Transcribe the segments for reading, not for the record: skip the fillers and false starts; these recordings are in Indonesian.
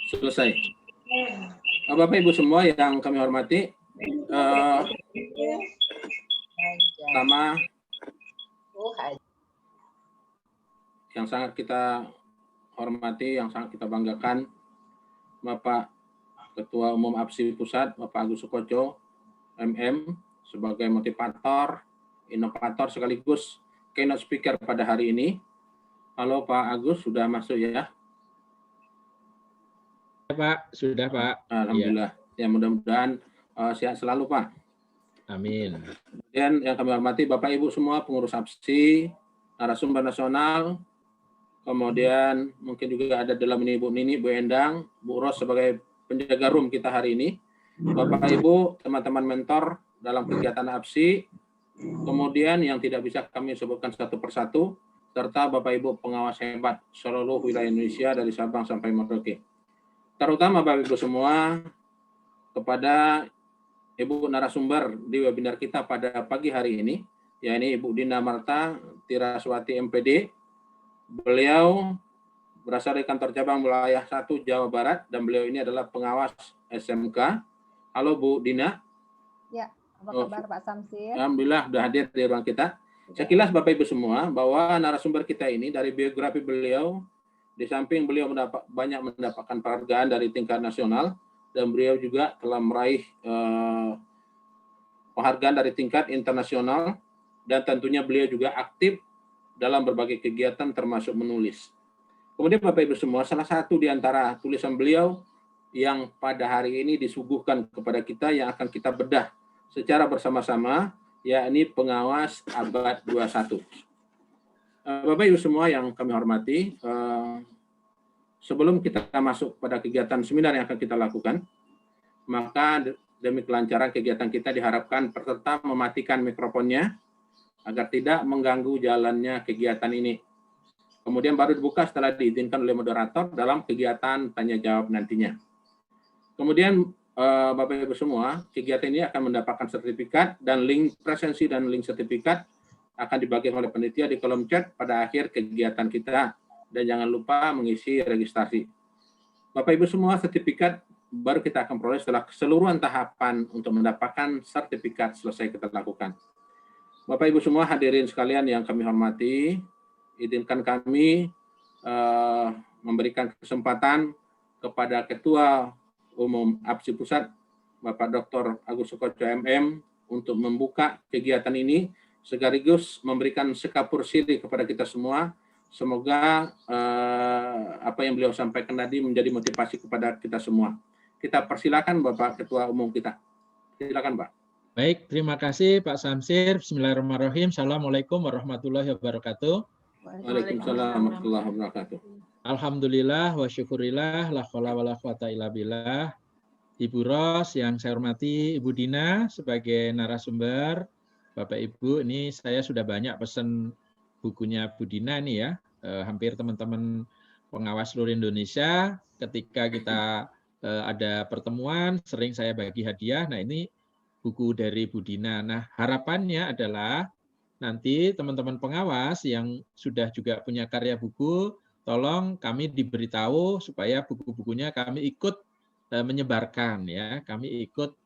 Selesai. Bapak Ibu semua yang kami hormati, pertama yang sangat kita hormati, yang sangat kita banggakan, Bapak Ketua Umum APSI Pusat, Bapak Agus Sukoco, MM, sebagai motivator, inovator sekaligus keynote speaker pada hari ini. Halo Pak Agus, sudah masuk ya? Pak, sudah Pak. Alhamdulillah. Ya, mudah-mudahan sehat selalu Pak. Amin. Kemudian yang kami hormati Bapak Ibu semua pengurus APSI, narasumber nasional, kemudian mungkin juga ada dalam ini Bu Nini, Bu Endang, Bu Ros sebagai penjaga room kita hari ini, Bapak Ibu, teman-teman mentor dalam kegiatan APSI, kemudian yang tidak bisa kami sebutkan satu persatu, serta Bapak Ibu pengawas hebat seluruh wilayah Indonesia dari Sabang sampai Merauke. Terutama Bapak Ibu semua, kepada Ibu narasumber di webinar kita pada pagi hari ini, yakni Ibu Dina Marta Tiraswati MPD. Beliau berasal dari kantor cabang wilayah 1 Jawa Barat dan beliau ini adalah pengawas SMK. Halo Bu Dina. Ya, apa kabar Pak Samsir? Alhamdulillah sudah hadir di ruang kita. Sekilas Bapak Ibu semua bahwa narasumber kita ini dari biografi beliau, di samping beliau banyak mendapatkan penghargaan dari tingkat nasional, dan beliau juga telah meraih penghargaan dari tingkat internasional, dan tentunya beliau juga aktif dalam berbagai kegiatan termasuk menulis. Kemudian Bapak Ibu semua, salah satu di antara tulisan beliau yang pada hari ini disuguhkan kepada kita yang akan kita bedah secara bersama-sama, yakni Pengawas Abad 21. Bapak Ibu semua yang kami hormati, sebelum kita masuk pada kegiatan seminar yang akan kita lakukan, maka demi kelancaran kegiatan kita diharapkan peserta mematikan mikrofonnya agar tidak mengganggu jalannya kegiatan ini. Kemudian baru dibuka setelah diizinkan oleh moderator dalam kegiatan tanya jawab nantinya. Kemudian Bapak Ibu semua, kegiatan ini akan mendapatkan sertifikat dan link presensi dan link sertifikat akan dibagikan oleh panitia di kolom chat pada akhir kegiatan kita. Dan jangan lupa mengisi registrasi. Bapak Ibu semua, sertifikat baru kita akan peroleh setelah keseluruhan tahapan untuk mendapatkan sertifikat selesai kita lakukan. Bapak Ibu semua hadirin sekalian yang kami hormati, izinkan kami memberikan kesempatan kepada Ketua Umum APSI Pusat, Bapak Dr. Agus Sukoco MM, untuk membuka kegiatan ini, sekaligus memberikan sekapur siri kepada kita semua. Semoga apa yang beliau sampaikan tadi menjadi motivasi kepada kita semua. Kita persilakan Bapak Ketua Umum kita. Silakan Pak. Baik, terima kasih Pak Samsir. Bismillahirrahmanirrahim. Assalamualaikum warahmatullahi wabarakatuh. Waalaikumsalam warahmatullahi wabarakatuh. Alhamdulillah wa syukurillah, la haula wala quwata illa billah. Ibu Ros yang saya hormati, Ibu Dina sebagai narasumber, Bapak Ibu, ini saya sudah banyak pesan bukunya Bu Dina nih ya, hampir teman-teman pengawas seluruh Indonesia ketika kita ada pertemuan sering saya bagi hadiah. Nah ini buku dari Bu Dina. Nah harapannya adalah nanti teman-teman pengawas yang sudah juga punya karya buku, tolong kami diberitahu supaya buku-bukunya kami ikut menyebarkan ya, kami ikut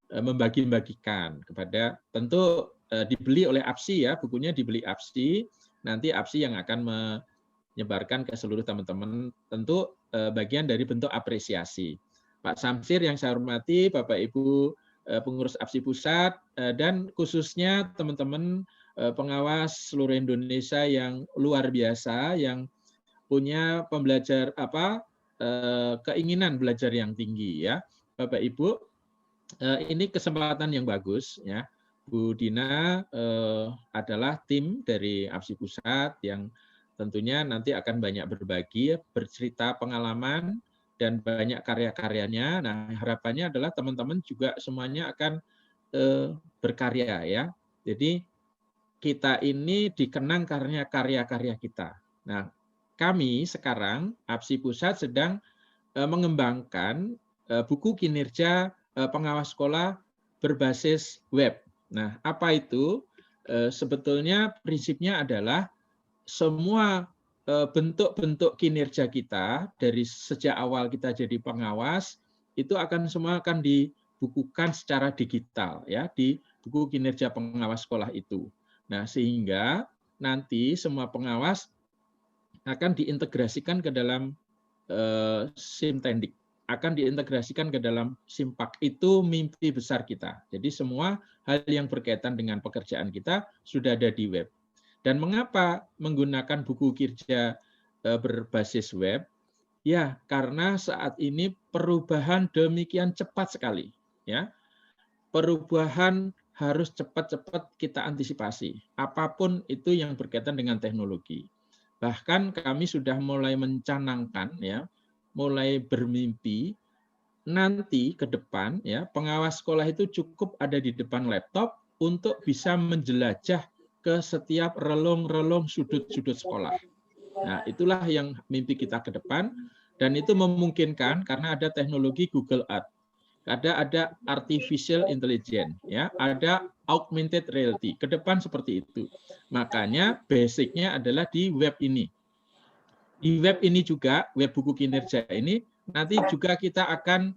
membagi-bagikan kepada, tentu dibeli oleh APSI ya, bukunya dibeli APSI, nanti APSI yang akan menyebarkan ke seluruh teman-teman, tentu bagian dari bentuk apresiasi. Pak Samsir yang saya hormati, Bapak Ibu pengurus APSI Pusat, dan khususnya teman-teman pengawas seluruh Indonesia yang luar biasa, yang punya keinginan belajar yang tinggi ya, Bapak Ibu, ini kesempatan yang bagus ya. Bu Dina adalah tim dari APSI Pusat yang tentunya nanti akan banyak berbagi, bercerita pengalaman dan banyak karya-karyanya. Nah, harapannya adalah teman-teman juga semuanya akan berkarya ya. Jadi kita ini dikenang karena karya-karya kita. Nah, kami sekarang APSI Pusat sedang mengembangkan buku kinerja pengawas sekolah berbasis web. Nah, apa itu? sebetulnya prinsipnya adalah semua bentuk-bentuk kinerja kita dari sejak awal kita jadi pengawas itu semua akan dibukukan secara digital ya di buku kinerja pengawas sekolah itu. Nah, sehingga nanti semua pengawas akan diintegrasikan ke dalam Simtendik, akan diintegrasikan ke dalam Simpak. Itu mimpi besar kita. Jadi semua hal yang berkaitan dengan pekerjaan kita sudah ada di web. Dan mengapa menggunakan buku kerja berbasis web? Ya, karena saat ini perubahan demikian cepat sekali. Ya, perubahan harus cepat-cepat kita antisipasi. Apapun itu yang berkaitan dengan teknologi. Bahkan kami sudah mulai mencanangkan, ya, mulai bermimpi nanti ke depan, ya, pengawas sekolah itu cukup ada di depan laptop untuk bisa menjelajah ke setiap relung-relung sudut-sudut sekolah. Nah, itulah yang mimpi kita ke depan, dan itu memungkinkan karena ada teknologi Google Earth, ada artificial intelligence, ya, ada augmented reality. Ke depan seperti itu. Makanya basicnya adalah di web ini. Di web ini juga, web buku kinerja ini, nanti juga kita akan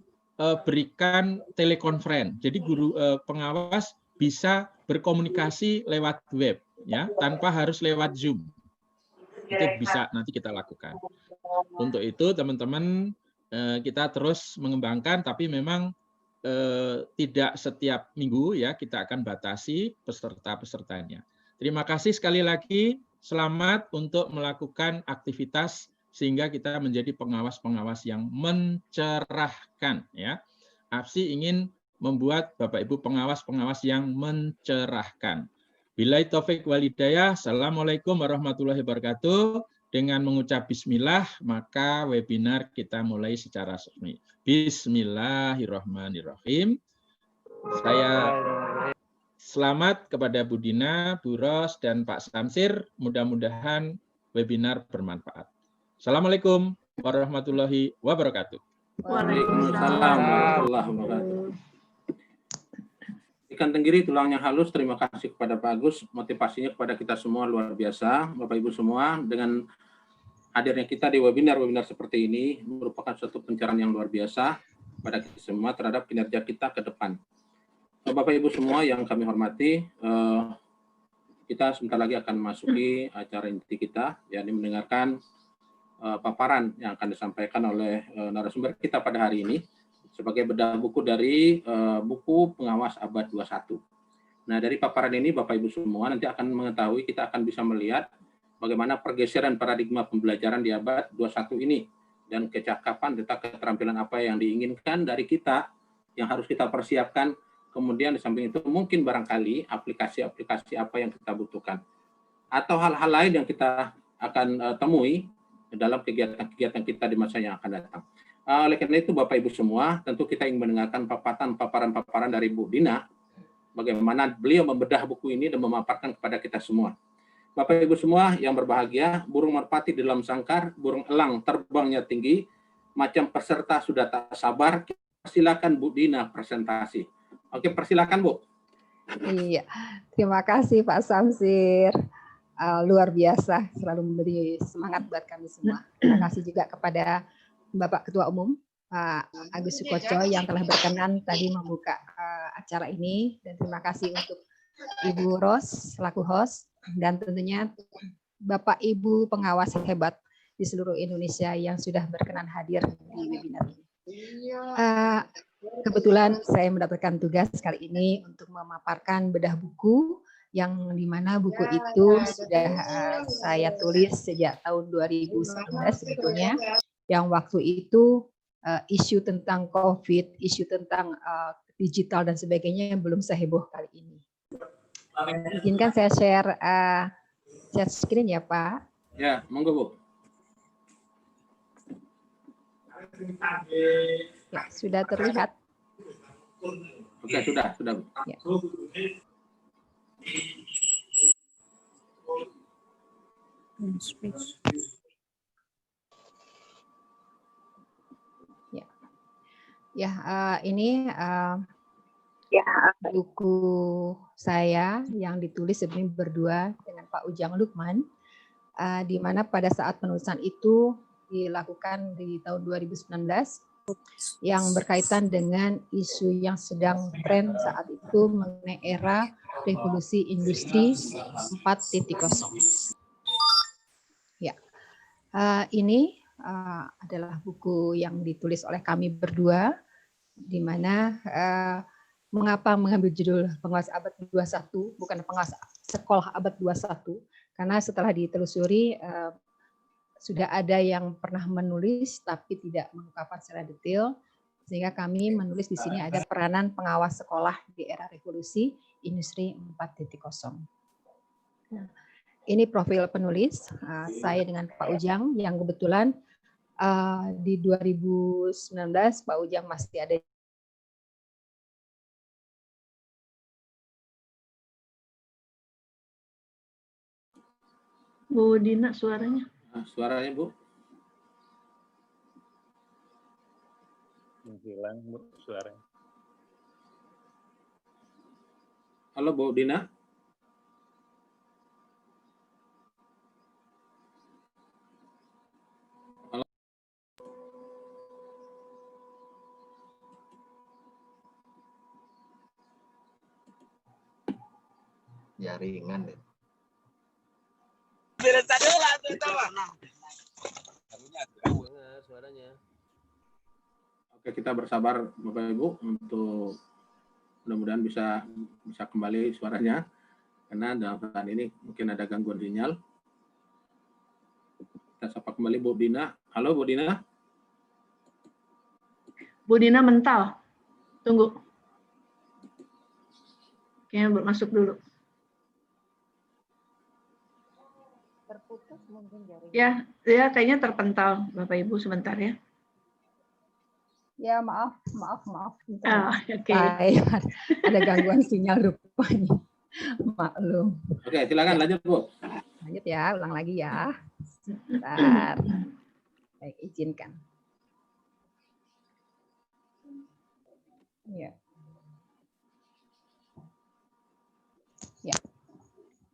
berikan telekonferensi. Jadi guru pengawas bisa berkomunikasi lewat web, ya, tanpa harus lewat Zoom. Itu bisa nanti kita lakukan. Untuk itu teman-teman kita terus mengembangkan, tapi memang tidak setiap minggu ya kita akan batasi peserta-pesertanya. Terima kasih sekali lagi. Selamat untuk melakukan aktivitas sehingga kita menjadi pengawas-pengawas yang mencerahkan ya. APSI ingin membuat Bapak Ibu pengawas-pengawas yang mencerahkan. Billahi taufik wal hidayah. Assalamualaikum warahmatullahi wabarakatuh. Dengan mengucap bismillah, maka webinar kita mulai secara resmi. Bismillahirrahmanirrahim. Saya selamat kepada Bu Dina, Bu Ros, dan Pak Samsir. Mudah-mudahan webinar bermanfaat. Assalamualaikum warahmatullahi wabarakatuh. Waalaikumsalam warahmatullahi wabarakatuh. Ikan tenggiri tulangnya halus, terima kasih kepada Pak Agus. Motivasinya kepada kita semua luar biasa. Bapak Ibu semua, dengan hadirnya kita di webinar-webinar seperti ini merupakan suatu pencerahan yang luar biasa pada kita semua terhadap kinerja kita ke depan. Bapak Ibu semua yang kami hormati, kita sebentar lagi akan memasuki acara inti kita, yakni mendengarkan paparan yang akan disampaikan oleh narasumber kita pada hari ini sebagai bedah buku dari buku Pengawas Abad 21. Nah, dari paparan ini Bapak Ibu semua nanti akan mengetahui, kita akan bisa melihat bagaimana pergeseran paradigma pembelajaran di abad 21 ini dan kecakapan tentang keterampilan apa yang diinginkan dari kita yang harus kita persiapkan. Kemudian di samping itu mungkin barangkali aplikasi-aplikasi apa yang kita butuhkan atau hal-hal lain yang kita akan temui dalam kegiatan-kegiatan kita di masa yang akan datang. Oleh karena itu Bapak Ibu semua, tentu kita ingin mendengarkan paparan dari Bu Dina, bagaimana beliau membedah buku ini dan memaparkan kepada kita semua. Bapak Ibu semua yang berbahagia, burung merpati di dalam sangkar, burung elang terbangnya tinggi, macam peserta sudah tak sabar, silakan Bu Dina presentasi. Oke, persilakan Bu. Iya, terima kasih Pak Samsir. Luar biasa, selalu memberi semangat buat kami semua. Terima kasih juga kepada Bapak Ketua Umum, Pak Agus Sukoco yang telah berkenan tadi membuka acara ini. Dan terima kasih untuk Ibu Ros selaku host, dan tentunya Bapak Ibu pengawas hebat di seluruh Indonesia yang sudah berkenan hadir di webinar ini. Kebetulan saya mendapatkan tugas kali ini untuk memaparkan bedah buku yang dimana buku itu sudah saya tulis sejak tahun 2019 sebetulnya, yang waktu itu isu tentang COVID, isu tentang digital dan sebagainya yang belum seheboh kali ini. Izinkan saya share screen ya Pak. Ya, monggo Bu. Ya, sudah terlihat. Oke, sudah Bu. Ya. Ya, ini buku saya yang ditulis sebenarnya berdua dengan Pak Ujang Lukman, di mana pada saat penulisan itu dilakukan di tahun 2019 yang berkaitan dengan isu yang sedang tren saat itu mengenai era revolusi industri 4.0. Ya, ini adalah buku yang ditulis oleh kami berdua, di mana mengapa mengambil judul Penguasa Abad 21, bukan Penguasa Sekolah Abad 21, karena setelah ditelusuri sudah ada yang pernah menulis tapi tidak mengungkapkan secara detail, sehingga kami menulis di sini ada peranan pengawas sekolah di era revolusi industri 4.0. Nah, ini profil penulis, saya dengan Pak Ujang yang kebetulan di 2019 Pak Ujang masih ada. Bu Dina suaranya. Suaranya Bu. Hilang Bu suaranya. Halo Bu Dina. Halo. Jaringan deh. Oke, kita bersabar Bapak Ibu untuk mudah-mudahan bisa kembali suaranya, karena dalam keadaan ini mungkin ada gangguan sinyal. Kita sapa kembali Bu Dina. Halo Bu Dina. Bu Dina mental. Tunggu. Kayaknya masuk dulu. Terputus mungkin jaringan. Ya kayaknya terpental Bapak Ibu sebentar ya. Ya maaf. Oke. Ada gangguan sinyal rupanya. Maklum. Oke, silakan lanjut Bu. Lanjut ya, ulang lagi ya. Bentar. Baik, izinkan. Ya. Ya.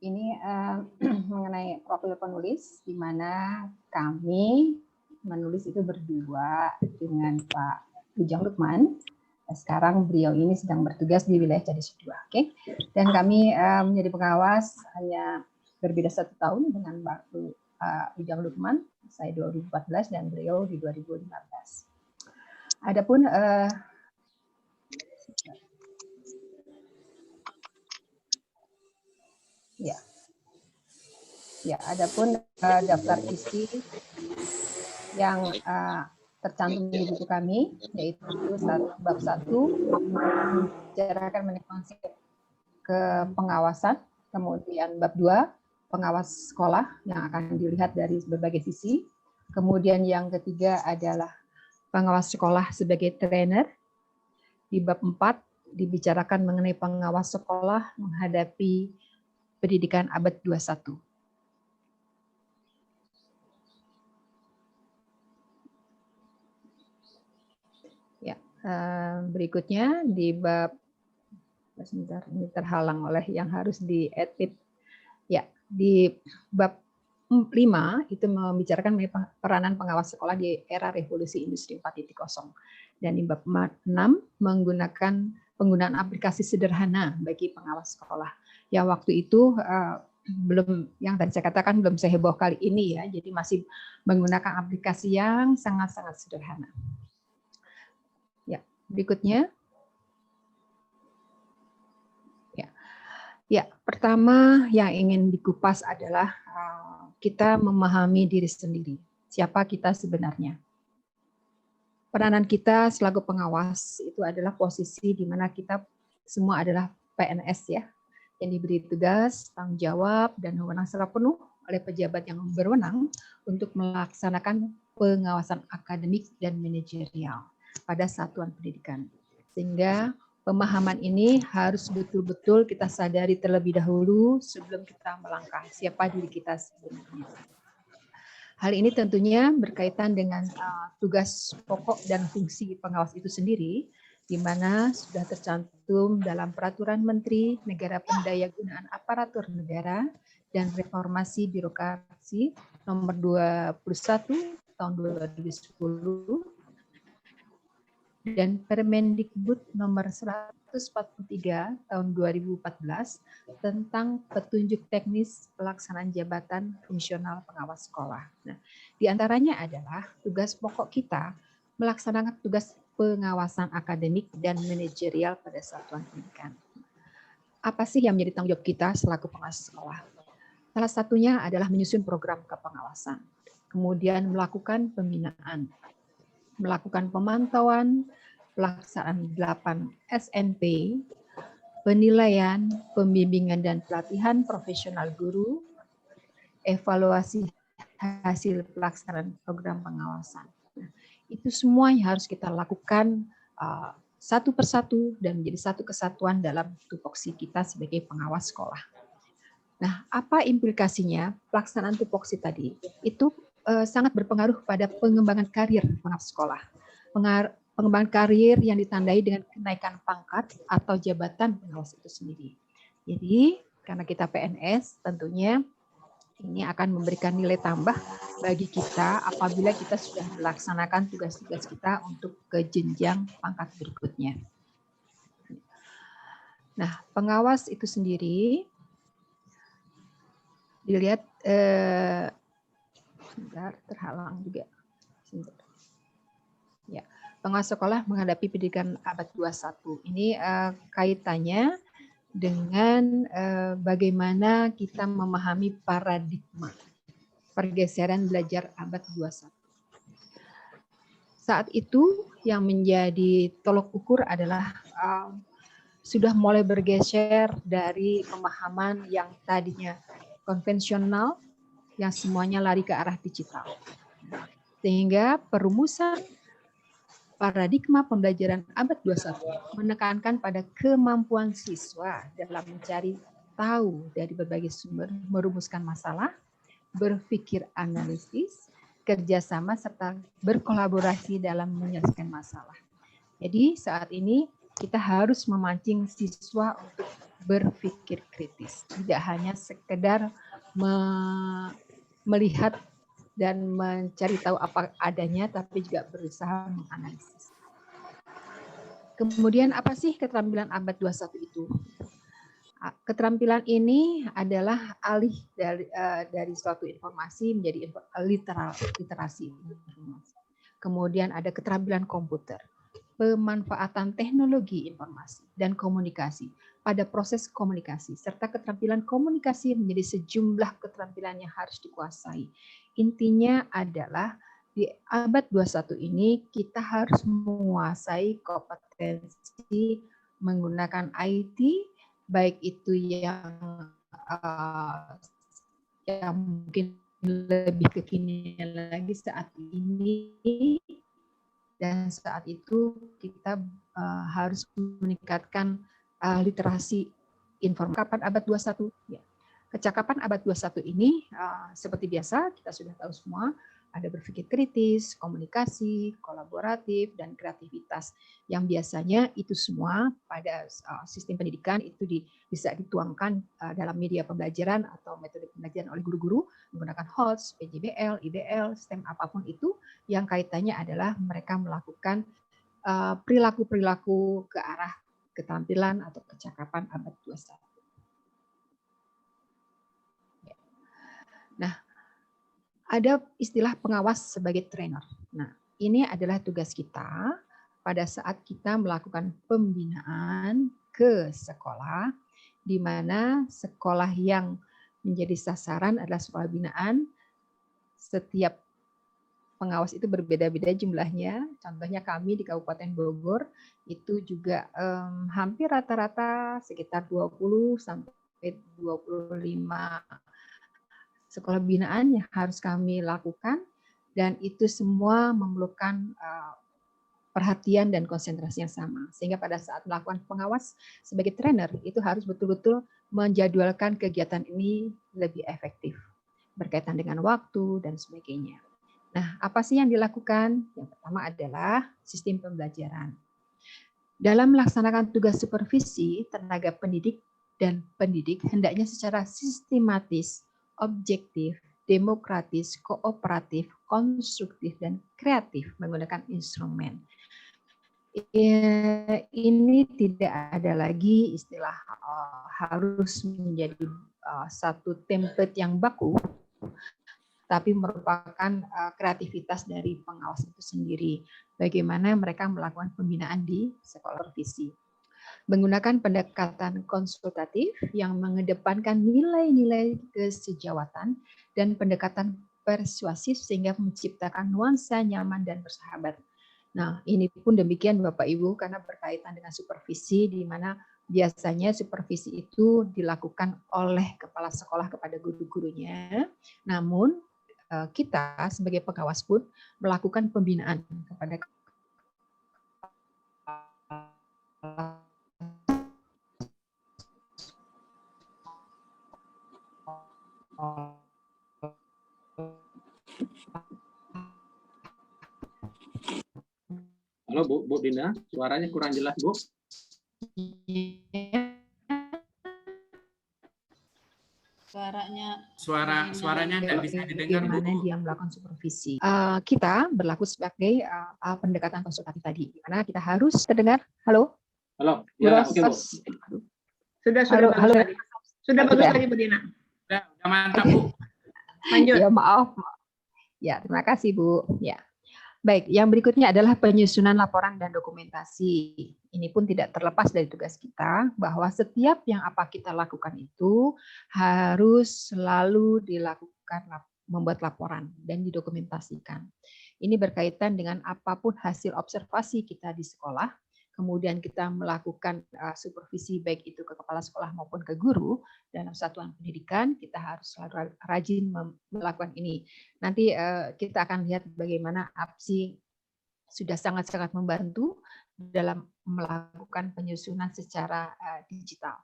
Ini mengenai profil penulis, di mana kami menulis itu berdua dengan Pak Ujang Lukman. Sekarang beliau ini sedang bertugas di wilayah Cadis 2, oke? Dan kami menjadi pengawas hanya berbeda 1 tahun dengan Pak Ujang Lukman, saya 2014 dan beliau di 2015. Adapun adapun daftar isi yang tercantum di buku kami, yaitu bab 1 membicarakan mengenai konsep kepengawasan, kemudian bab 2 pengawas sekolah yang akan dilihat dari berbagai sisi, kemudian yang ketiga adalah pengawas sekolah sebagai trainer, di bab 4 dibicarakan mengenai pengawas sekolah menghadapi pendidikan abad 21. Berikutnya di bab, sebentar, ini terhalang oleh yang harus di-edit. Ya, di bab 5 itu membicarakan peranan pengawas sekolah di era revolusi industri 4.0. Dan di bab 6 menggunakan penggunaan aplikasi sederhana bagi pengawas sekolah. Ya, waktu itu belum, yang tadi saya katakan belum seheboh kali ini ya, jadi masih menggunakan aplikasi yang sangat-sangat sederhana. Berikutnya, ya, pertama yang ingin dikupas adalah kita memahami diri sendiri. Siapa kita sebenarnya? Peranan kita selaku pengawas itu adalah posisi di mana kita semua adalah PNS ya, yang diberi tugas, tanggung jawab, dan wewenang secara penuh oleh pejabat yang berwenang untuk melaksanakan pengawasan akademik dan manajerial pada satuan pendidikan. Sehingga pemahaman ini harus betul-betul kita sadari terlebih dahulu sebelum kita melangkah siapa diri kita sebenarnya. Hal ini tentunya berkaitan dengan tugas pokok dan fungsi pengawas itu sendiri, di mana sudah tercantum dalam Peraturan Menteri Negara Pendayagunaan Aparatur Negara dan Reformasi Birokrasi nomor 21 tahun 2010 dan Permendikbud nomor 143 tahun 2014 tentang petunjuk teknis pelaksanaan jabatan fungsional pengawas sekolah. Nah, di antaranya adalah tugas pokok kita melaksanakan tugas pengawasan akademik dan manajerial pada satuan pendidikan. Apa sih yang menjadi tanggung jawab kita selaku pengawas sekolah? Salah satunya adalah menyusun program kepengawasan, kemudian melakukan pembinaan, melakukan pemantauan, pelaksanaan 8 SNP, penilaian, pembimbingan dan pelatihan profesional guru, evaluasi hasil pelaksanaan program pengawasan. Nah, itu semua yang harus kita lakukan satu persatu dan menjadi satu kesatuan dalam tupoksi kita sebagai pengawas sekolah. Nah, apa implikasinya pelaksanaan tupoksi tadi? Itu sangat berpengaruh pada pengembangan karir pengawas sekolah. Pengembangan karir yang ditandai dengan kenaikan pangkat atau jabatan pengawas itu sendiri. Jadi, karena kita PNS, tentunya ini akan memberikan nilai tambah bagi kita apabila kita sudah melaksanakan tugas-tugas kita untuk ke jenjang pangkat berikutnya. Nah, pengawas itu sendiri dilihat sebentar, terhalang juga. Sebentar. Ya, pengawas sekolah menghadapi pendidikan abad 21. Ini kaitannya dengan bagaimana kita memahami paradigma pergeseran belajar abad 21. Saat itu yang menjadi tolok ukur adalah sudah mulai bergeser dari pemahaman yang tadinya konvensional yang semuanya lari ke arah digital. Sehingga perumusan paradigma pembelajaran abad 21 menekankan pada kemampuan siswa dalam mencari tahu dari berbagai sumber, merumuskan masalah, berpikir analitis, kerjasama, serta berkolaborasi dalam menyelesaikan masalah. Jadi saat ini kita harus memancing siswa untuk berpikir kritis, tidak hanya sekedar melihat dan mencari tahu apa adanya, tapi juga berusaha menganalisis. Kemudian apa sih keterampilan abad 21 itu? Keterampilan ini adalah alih dari suatu informasi menjadi literasi informasi. Kemudian ada keterampilan komputer, pemanfaatan teknologi informasi dan komunikasi pada proses komunikasi, serta keterampilan komunikasi menjadi sejumlah keterampilan yang harus dikuasai. Intinya adalah di abad 21 ini kita harus menguasai kompetensi menggunakan IT, baik itu yang mungkin lebih kekinian lagi saat ini, dan saat itu kita harus meningkatkan literasi informasi. Kecakapan abad 21, ya. Kecakapan abad 21 ini seperti biasa kita sudah tahu semua, ada berpikir kritis, komunikasi, kolaboratif, dan kreativitas. Yang biasanya itu semua pada sistem pendidikan itu bisa dituangkan dalam media pembelajaran atau metode pembelajaran oleh guru-guru menggunakan HOTS, PJBL, IBL, STEM, apapun itu yang kaitannya adalah mereka melakukan perilaku-perilaku ke arah keterampilan atau kecakapan abad 21. Nah, ada istilah pengawas sebagai trainer. Nah, ini adalah tugas kita pada saat kita melakukan pembinaan ke sekolah, di mana sekolah yang menjadi sasaran adalah sekolah binaan. Setiap pengawas itu berbeda-beda jumlahnya. Contohnya kami di Kabupaten Bogor itu juga hampir rata-rata sekitar 20 sampai 25 sekolah binaan yang harus kami lakukan, dan itu semua memerlukan perhatian dan konsentrasi yang sama. Sehingga pada saat melakukan pengawas sebagai trainer itu harus betul-betul menjadwalkan kegiatan ini lebih efektif berkaitan dengan waktu dan sebagainya. Nah, apa sih yang dilakukan? Yang pertama adalah sistem pembelajaran. Dalam melaksanakan tugas supervisi, tenaga pendidik dan pendidik hendaknya secara sistematis, objektif, demokratis, kooperatif, konstruktif, dan kreatif menggunakan instrumen. Ini tidak ada lagi istilah harus menjadi satu template yang baku, tapi merupakan kreativitas dari pengawas itu sendiri. Bagaimana mereka melakukan pembinaan di sekolah supervisi. Menggunakan pendekatan konsultatif yang mengedepankan nilai-nilai kesejawatan dan pendekatan persuasif sehingga menciptakan nuansa nyaman dan bersahabat. Nah, ini pun demikian Bapak Ibu karena berkaitan dengan supervisi di mana biasanya supervisi itu dilakukan oleh kepala sekolah kepada guru-gurunya. Namun kita sebagai pengawas pun melakukan pembinaan kepada Halo Bu Dina, suaranya kurang jelas Bu. Suaranya tidak bisa didengar Bu. Bagaimana dia melakukan supervisi. Kita berlaku sebagai pendekatan konsultatif tadi, di mana kita harus terdengar. Halo? Halo, ya oke Bu. Sudah Halo, bagus halo. tadi. Sudah bagus tadi Bu Dina. Udah mantap Bu. Lanjut. Ya maaf. Ya terima kasih Bu. Ya. Baik, yang berikutnya adalah penyusunan laporan dan dokumentasi. Ini pun tidak terlepas dari tugas kita, bahwa setiap yang apa kita lakukan itu harus selalu dilakukan membuat laporan dan didokumentasikan. Ini berkaitan dengan apapun hasil observasi kita di sekolah, kemudian kita melakukan supervisi baik itu ke kepala sekolah maupun ke guru dalam satuan pendidikan, kita harus selalu rajin melakukan ini. Nanti kita akan lihat bagaimana APSI sudah sangat-sangat membantu dalam melakukan penyusunan secara digital.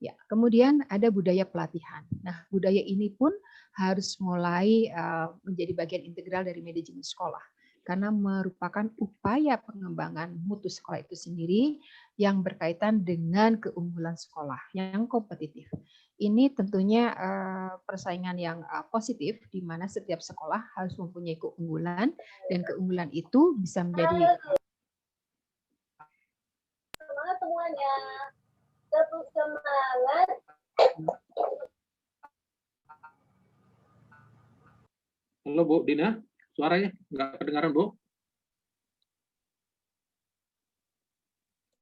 Ya, kemudian ada budaya pelatihan. Nah, budaya ini pun harus mulai menjadi bagian integral dari manajemen sekolah. Karena merupakan upaya pengembangan mutu sekolah itu sendiri yang berkaitan dengan keunggulan sekolah yang kompetitif. Ini tentunya persaingan yang positif, di mana setiap sekolah harus mempunyai keunggulan, dan keunggulan itu bisa menjadi semangat semuanya, tetap semangat. Halo Bu Dina. Suaranya nggak kedengaran, Bu?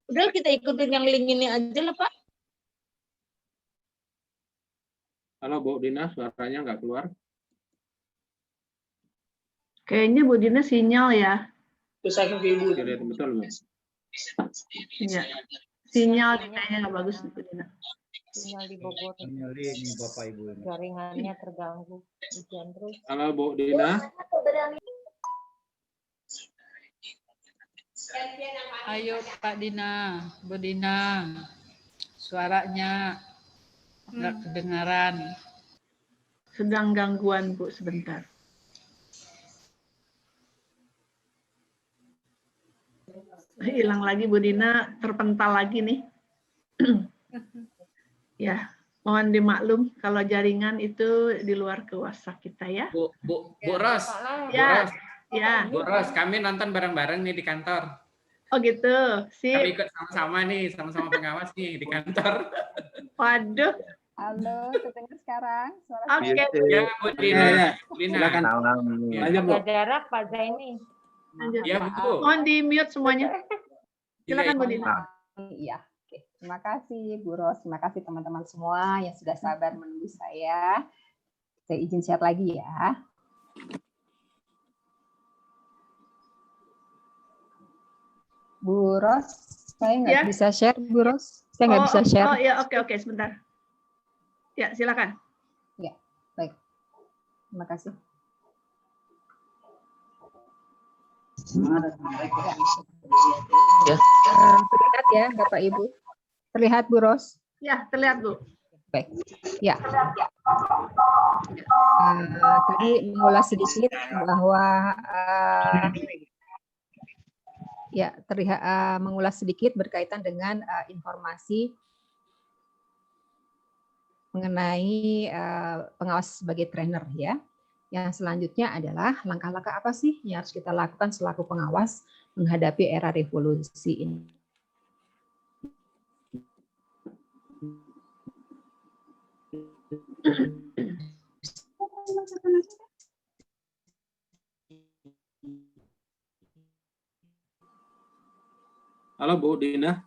Udah kita ikutin yang link ini aja lah, Pak. Halo Bu Dina, suaranya nggak keluar. Kayaknya Bu Dina sinyal ya. Betul, Bu. Iya. Sinyal kayaknya nggak bagus Bu Dina. Sinyal di Bogor. Sinyal ini Bapak Ibu. Jaringannya terganggu. Hujan terus. Halo Bu Dina. Ayo Pak Dina, Bu Dina, suaranya nggak kedengaran. Sedang gangguan Bu sebentar. Hilang lagi Bu Dina, terpental lagi nih. Ya, mohon dimaklum kalau jaringan itu di luar kuasa kita ya. Bu Ros. Ya, ya. Bu Ros, kami nonton bareng-bareng nih di kantor. Oh gitu, sip. Kami ikut sama-sama nih, sama-sama pengawas nih di kantor. Waduh. halo, terdengar sekarang suara Oke. Ya, Bu Dina. Silakan. Lanjut, Bu. Jaga jarak Pak Zaini. Lanjut. Ya, Bu. Mohon di mute semuanya. Silakan Bu Dina. Iya, oke. Terima kasih Bu Ros, terima kasih teman-teman semua yang sudah sabar menunggu saya. Saya izin share lagi ya. Bu Ros, saya nggak bisa share, Bu Ros. Saya nggak bisa share. Oh ya, oke, sebentar. Ya, silakan. Ya, baik. Terima kasih. Ya. Terlihat ya, Bapak Ibu. Terlihat Bu Ros. Ya, terlihat Bu. Baik. Ya. Tadi mengulas sedikit bahwa ya terlihat mengulas sedikit berkaitan dengan informasi mengenai pengawas sebagai trainer ya. Yang selanjutnya adalah langkah-langkah apa sih yang harus kita lakukan selaku pengawas menghadapi era revolusi ini. Halo Bu Dina.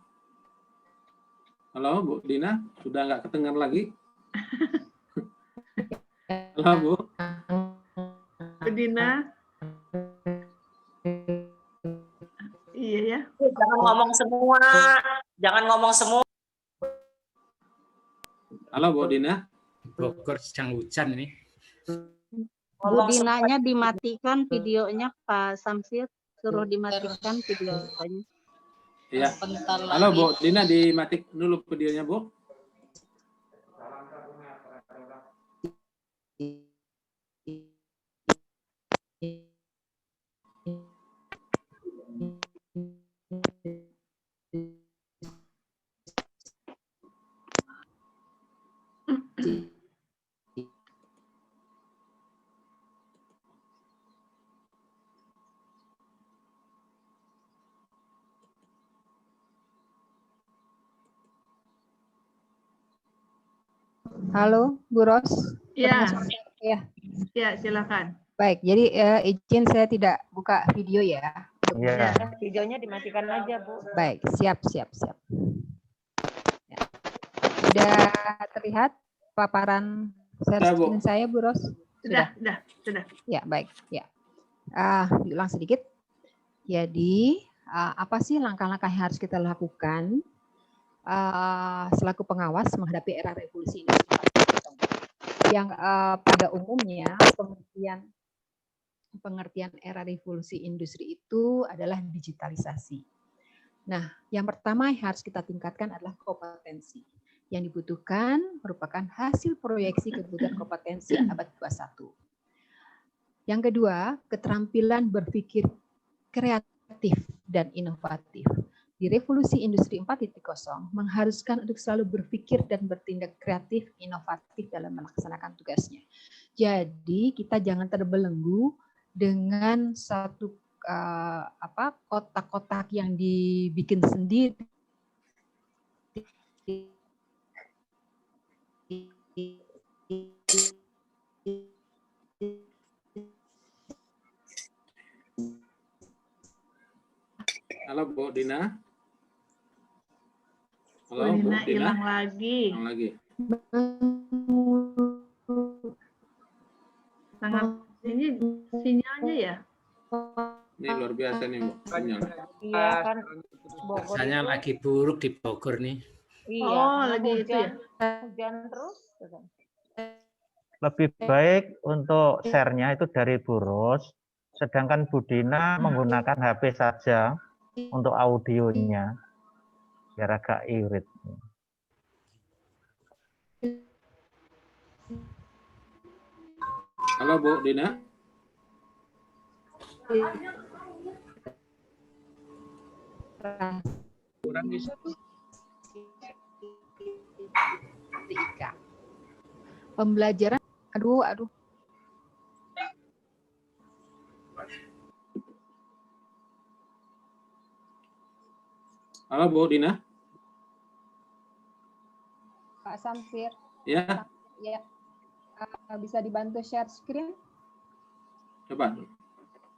Halo Bu Dina, sudah nggak kedengar lagi? Halo Bu. Bu Dina. Iya ya. Jangan ngomong semua. Jangan ngomong semua. Halo Bu Dina. Bogor sedang hujan ini. Bu Dinanya dimatikan videonya Pak Samsir, suruh dimatikan videonya. Iya. Halo Bu Dina, dimatik dulu videonya Bu. Halo, Bu Ros. Ya. Ya. Ya, silakan. Baik, jadi izin saya tidak buka video ya. Ya, videonya dimatikan aja, Bu. Baik, siap. Ya. Sudah terlihat paparan share screen saya, Bu Ros? Sudah. Ya, baik. Ya. Diulang sedikit. Jadi, apa sih langkah-langkah yang harus kita lakukan selaku pengawas menghadapi era revolusi industri 4.0? Yang pada umumnya pengertian era revolusi industri itu adalah digitalisasi. Nah, yang pertama yang harus kita tingkatkan adalah kompetensi. Yang dibutuhkan merupakan hasil proyeksi kebutuhan kompetensi abad 21. Yang kedua, keterampilan berpikir kreatif dan inovatif. Di revolusi industri 4.0 mengharuskan untuk selalu berpikir dan bertindak kreatif, inovatif dalam melaksanakan tugasnya. Jadi kita jangan terbelenggu dengan satu kotak-kotak yang dibikin sendiri. Halo Bu Dina. Halo Bu Bu Dina Dina. hilang lagi. Sangat ini sinyalnya ya. Ini luar biasa nih Bu, sinyal. Iya kan. Bogor Rasanya itu. lagi buruk di Bogor nih. Iya. Oh, lagi hujan, itu ya. Hujan terus. Lebih baik untuk share-nya itu dari Bu Ros, sedangkan Bu Dina menggunakan HP saja untuk audionya, biar agak irit. Halo Bu Dina. Kurang bisa tuh. Pembelajaran, aduh. Halo Bu Dina. Pak Samsir. Ya. Ya. Bisa dibantu share screen? Coba.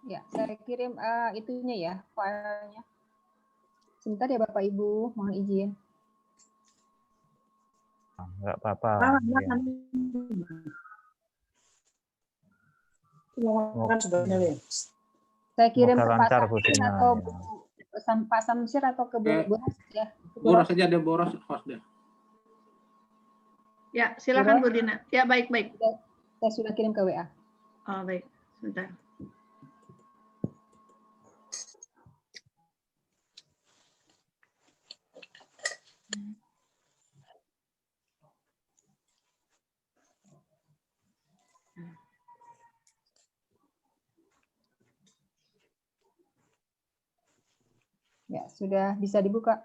Ya, saya kirim itunya ya, filenya. Sebentar ya Bapak Ibu, mohon izin. Enggak apa-apa. Saya kirim ke Pak lancar, Bu Samsir Dina, atau ya. Pak Samsir atau ke Bu Ros ya. Bu Ros saja, ada Bu Ros host deh. Ya, silakan Bu Dina. Ya, baik. Saya sudah kirim ke WA. Oh, baik. Sebentar. Ya, sudah bisa dibuka.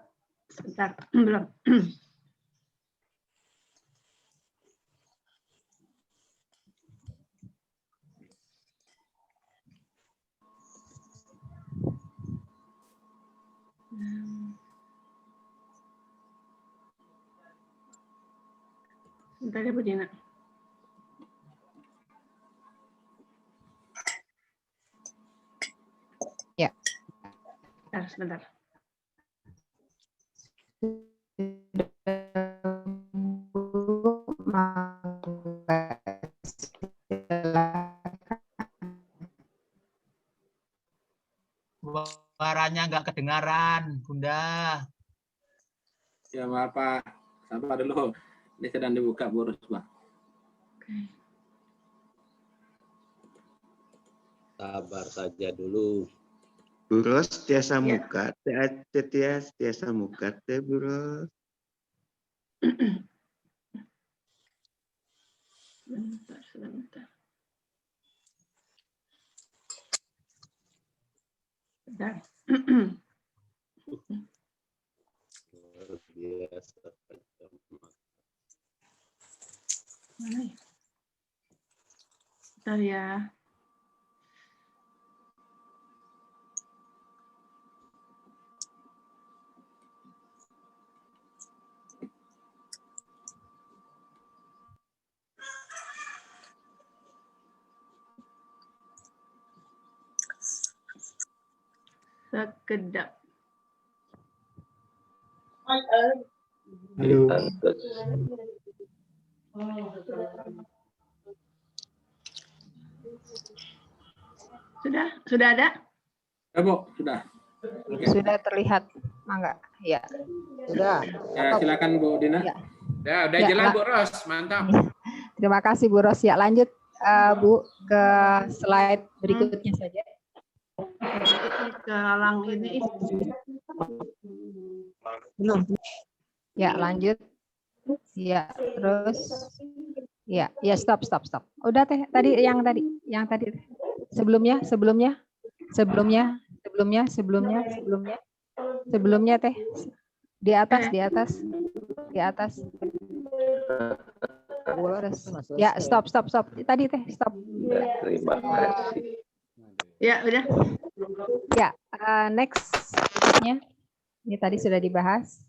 Sebentar, belum. Sebentar ya Bu Dina. Ya. Sebentar. Suaranya nggak kedengaran, Bunda. Ya maaf Pak, sabar dulu. Ini sedang dibuka boros Pak. Sabar saja dulu. Buros tiasa Ya. muka, tiasa muka teh Buros. Sebentar. Bentar. Luar biasa. Mana ya? Bentar ya. Sekedap. Halo. Sudah ada? Ya Bu, sudah. Oke. Sudah terlihat, Mangga. Ya. Sudah. Ya, silakan Bu Dina. Ya. Ya, udah Ya, jelas La- Bu Ros, mantap. Terima kasih Bu Ros. Ya, lanjut Bu ke slide berikutnya saja. Ke halang ini. Belum. Ya, lanjut. Ya, terus ya, stop. Udah teh, yang tadi. Sebelumnya teh. Di atas. Boros. Ya, stop. Tadi teh, stop. Terima kasih. Ya, udah. Ya, next. Ini tadi sudah dibahas.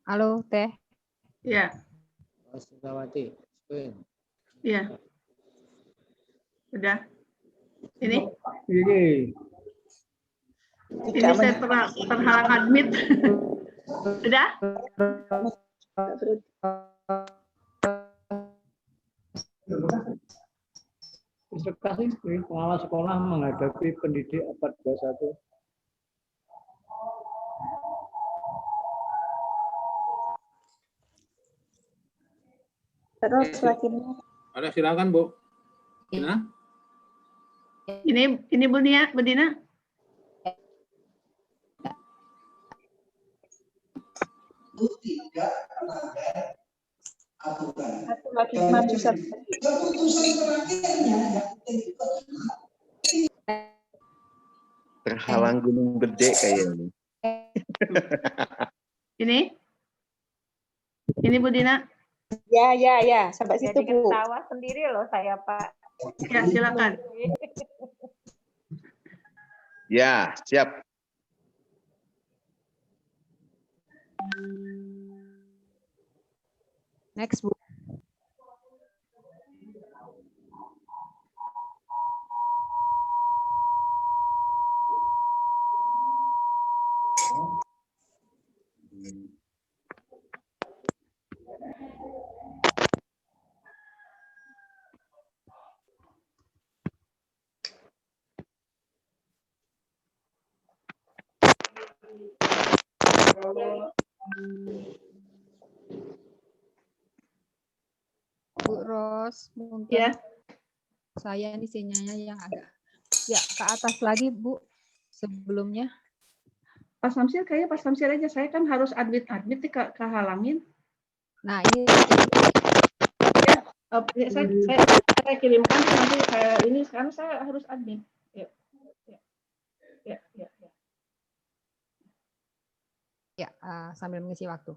Halo, Teh. Ya. Sudawati. Ya. Udah. Ini saya terhalang admit. Udah? Ekspektasi pengawas sekolah menghadapi pendidik abad 21. Terus selanjutnya. Ada silakan Bu. Dina. Ini Bu Dina. Satu lagi maju satu. Terhalang gunung gede kayaknya. Ini Bu Dina. Ya. Sampai situ Jadi Bu. ketawa sendiri loh saya Pak. Ya, silakan. Ya, siap. Next, Bu. Bu Ros, mungkin Ya. saya ini sinyalnya yang agak ke atas lagi, Bu. Sebelumnya. Pas Samsir kayaknya Pas Samsir aja. Saya kan harus admit nih kehalangin. Nah, ini ya, saya kirimkan nanti ini sekarang saya harus admit. Ya. Ya, sambil mengisi waktu.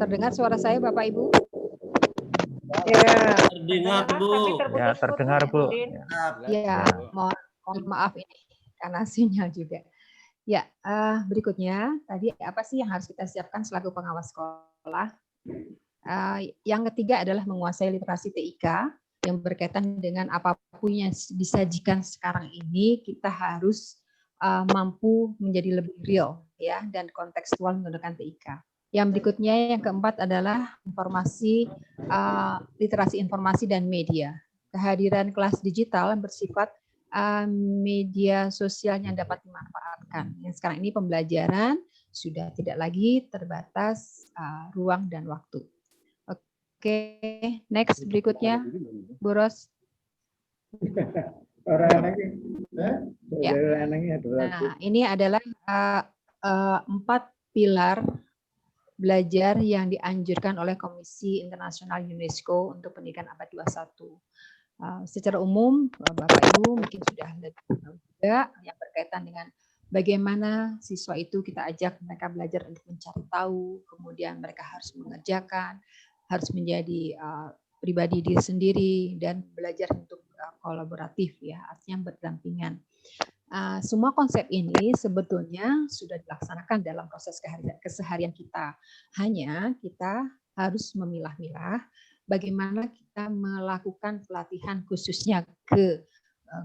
Terdengar suara saya, Bapak Ibu? Ya. Terdengar, Bu. Ya, terdengar, Bu. Ya, mohon maaf ini karena sinyal juga. Ya, berikutnya tadi apa sih yang harus kita siapkan selaku pengawas sekolah? Yang ketiga adalah menguasai literasi TIK yang berkaitan dengan apapun yang disajikan sekarang ini, kita harus mampu menjadi lebih real ya dan kontekstual menggunakan TIK. Yang berikutnya yang keempat adalah informasi, literasi informasi dan media. Kehadiran kelas digital yang bersifat media sosial yang dapat dimanfaatkan. Yang sekarang ini pembelajaran sudah tidak lagi terbatas ruang dan waktu. Oke, next berikutnya, Bu Ros. Ya. Nah, ini adalah 4 pilar belajar yang dianjurkan oleh Komisi Internasional UNESCO untuk Pendidikan Abad 21. Secara umum, Bapak Ibu mungkin sudah tahu juga yang berkaitan dengan bagaimana siswa itu kita ajak mereka belajar untuk mencari tahu, kemudian mereka harus mengerjakan, harus menjadi pribadi diri sendiri dan belajar untuk kolaboratif ya, artinya berdampingan. Semua konsep ini sebetulnya sudah dilaksanakan dalam proses keseharian kita. Hanya kita harus memilah-milah bagaimana kita melakukan pelatihan khususnya ke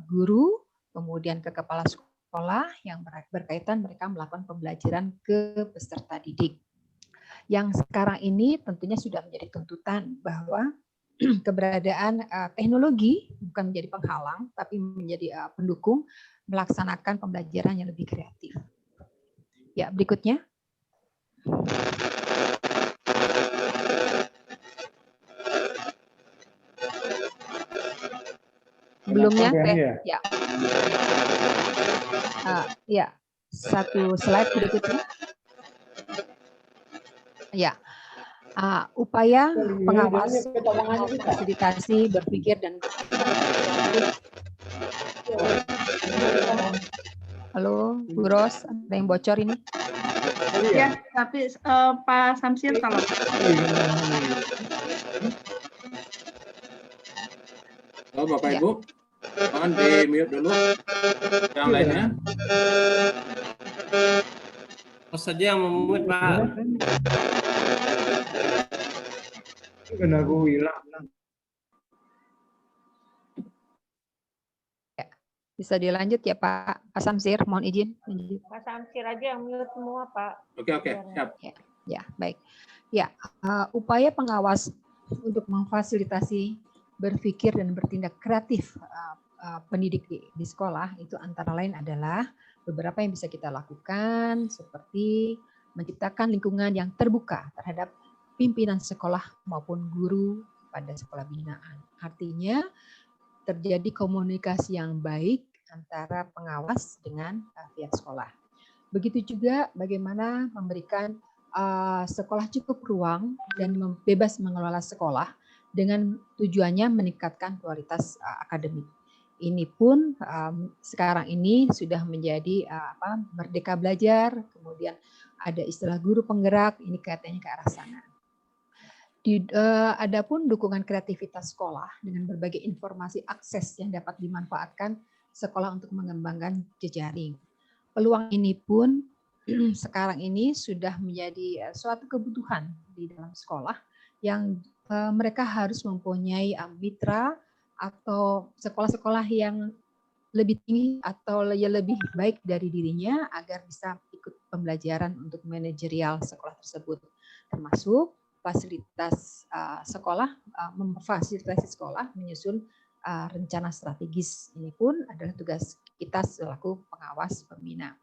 guru, kemudian ke kepala sekolah yang berkaitan mereka melakukan pembelajaran ke peserta didik. Yang sekarang ini tentunya sudah menjadi tuntutan bahwa keberadaan teknologi bukan menjadi penghalang, tapi menjadi pendukung melaksanakan pembelajaran yang lebih kreatif. Ya, berikutnya. Belumnya, ya. Ya, satu slide berikutnya. Ya. Upaya pengawas, fasilitasi, berpikir dan halo, Bu Ros, ada yang bocor ini? Ya, tapi Pak Samsir tolong. Halo Bapak Ibu, mohon di mute dulu. Yang lainnya. Saja yang membuat Pak. Kena aku hilang. Bisa dilanjut ya Pak Samsir, mohon izin. Pak Samsir aja yang mute semua Pak. Oke, siap. Ya, baik. Ya, upaya pengawas untuk memfasilitasi berpikir dan bertindak kreatif pendidik di sekolah itu antara lain adalah beberapa yang bisa kita lakukan seperti menciptakan lingkungan yang terbuka terhadap pimpinan sekolah maupun guru pada sekolah binaan. Artinya terjadi komunikasi yang baik antara pengawas dengan pihak sekolah. Begitu juga bagaimana memberikan sekolah cukup ruang dan bebas mengelola sekolah dengan tujuannya meningkatkan kualitas akademik. Ini pun sekarang ini sudah menjadi merdeka belajar, kemudian ada istilah guru penggerak, ini kaitannya ke arah sana. Adapun dukungan kreativitas sekolah dengan berbagai informasi akses yang dapat dimanfaatkan sekolah untuk mengembangkan jejaring. Peluang ini pun sekarang ini sudah menjadi suatu kebutuhan di dalam sekolah yang mereka harus mempunyai mitra atau sekolah-sekolah yang lebih tinggi atau lebih baik dari dirinya agar bisa ikut pembelajaran untuk manajerial sekolah tersebut, termasuk fasilitas sekolah, memfasilitasi sekolah menyusun rencana strategis. Ini pun adalah tugas kita selaku pengawas pembina.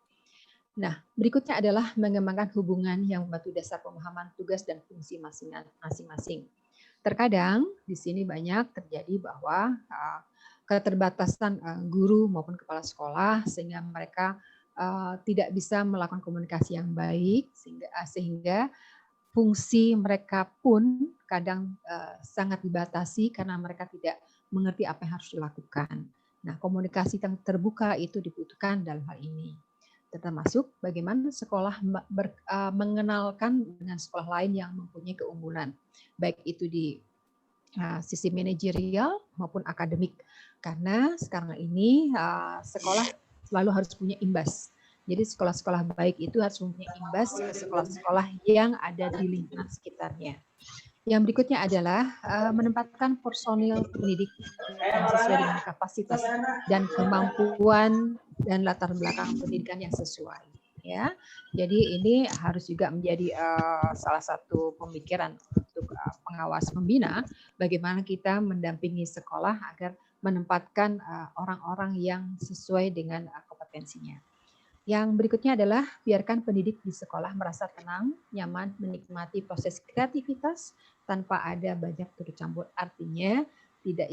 Nah, berikutnya adalah mengembangkan hubungan yang membatu dasar pemahaman tugas dan fungsi masing-masing. Terkadang di sini banyak terjadi bahwa keterbatasan guru maupun kepala sekolah sehingga mereka tidak bisa melakukan komunikasi yang baik sehingga fungsi mereka pun kadang sangat dibatasi karena mereka tidak mengerti apa yang harus dilakukan. Nah, komunikasi yang terbuka itu dibutuhkan dalam hal ini. termasuk bagaimana sekolah mengenalkan dengan sekolah lain yang mempunyai keunggulan, baik itu di sisi manajerial maupun akademik. Karena sekarang ini sekolah selalu harus punya imbas. Jadi sekolah-sekolah baik itu harus mempunyai imbas ke sekolah-sekolah yang ada di lingkungan sekitarnya. Yang berikutnya adalah menempatkan personil pendidik yang sesuai dengan kapasitas dan kemampuan dan latar belakang pendidikan yang sesuai. Ya, jadi ini harus juga menjadi salah satu pemikiran untuk pengawas pembina, bagaimana kita mendampingi sekolah agar menempatkan orang-orang yang sesuai dengan kompetensinya. Yang berikutnya adalah biarkan pendidik di sekolah merasa tenang, nyaman, menikmati proses kreativitas tanpa ada banyak turut campur. Artinya tidak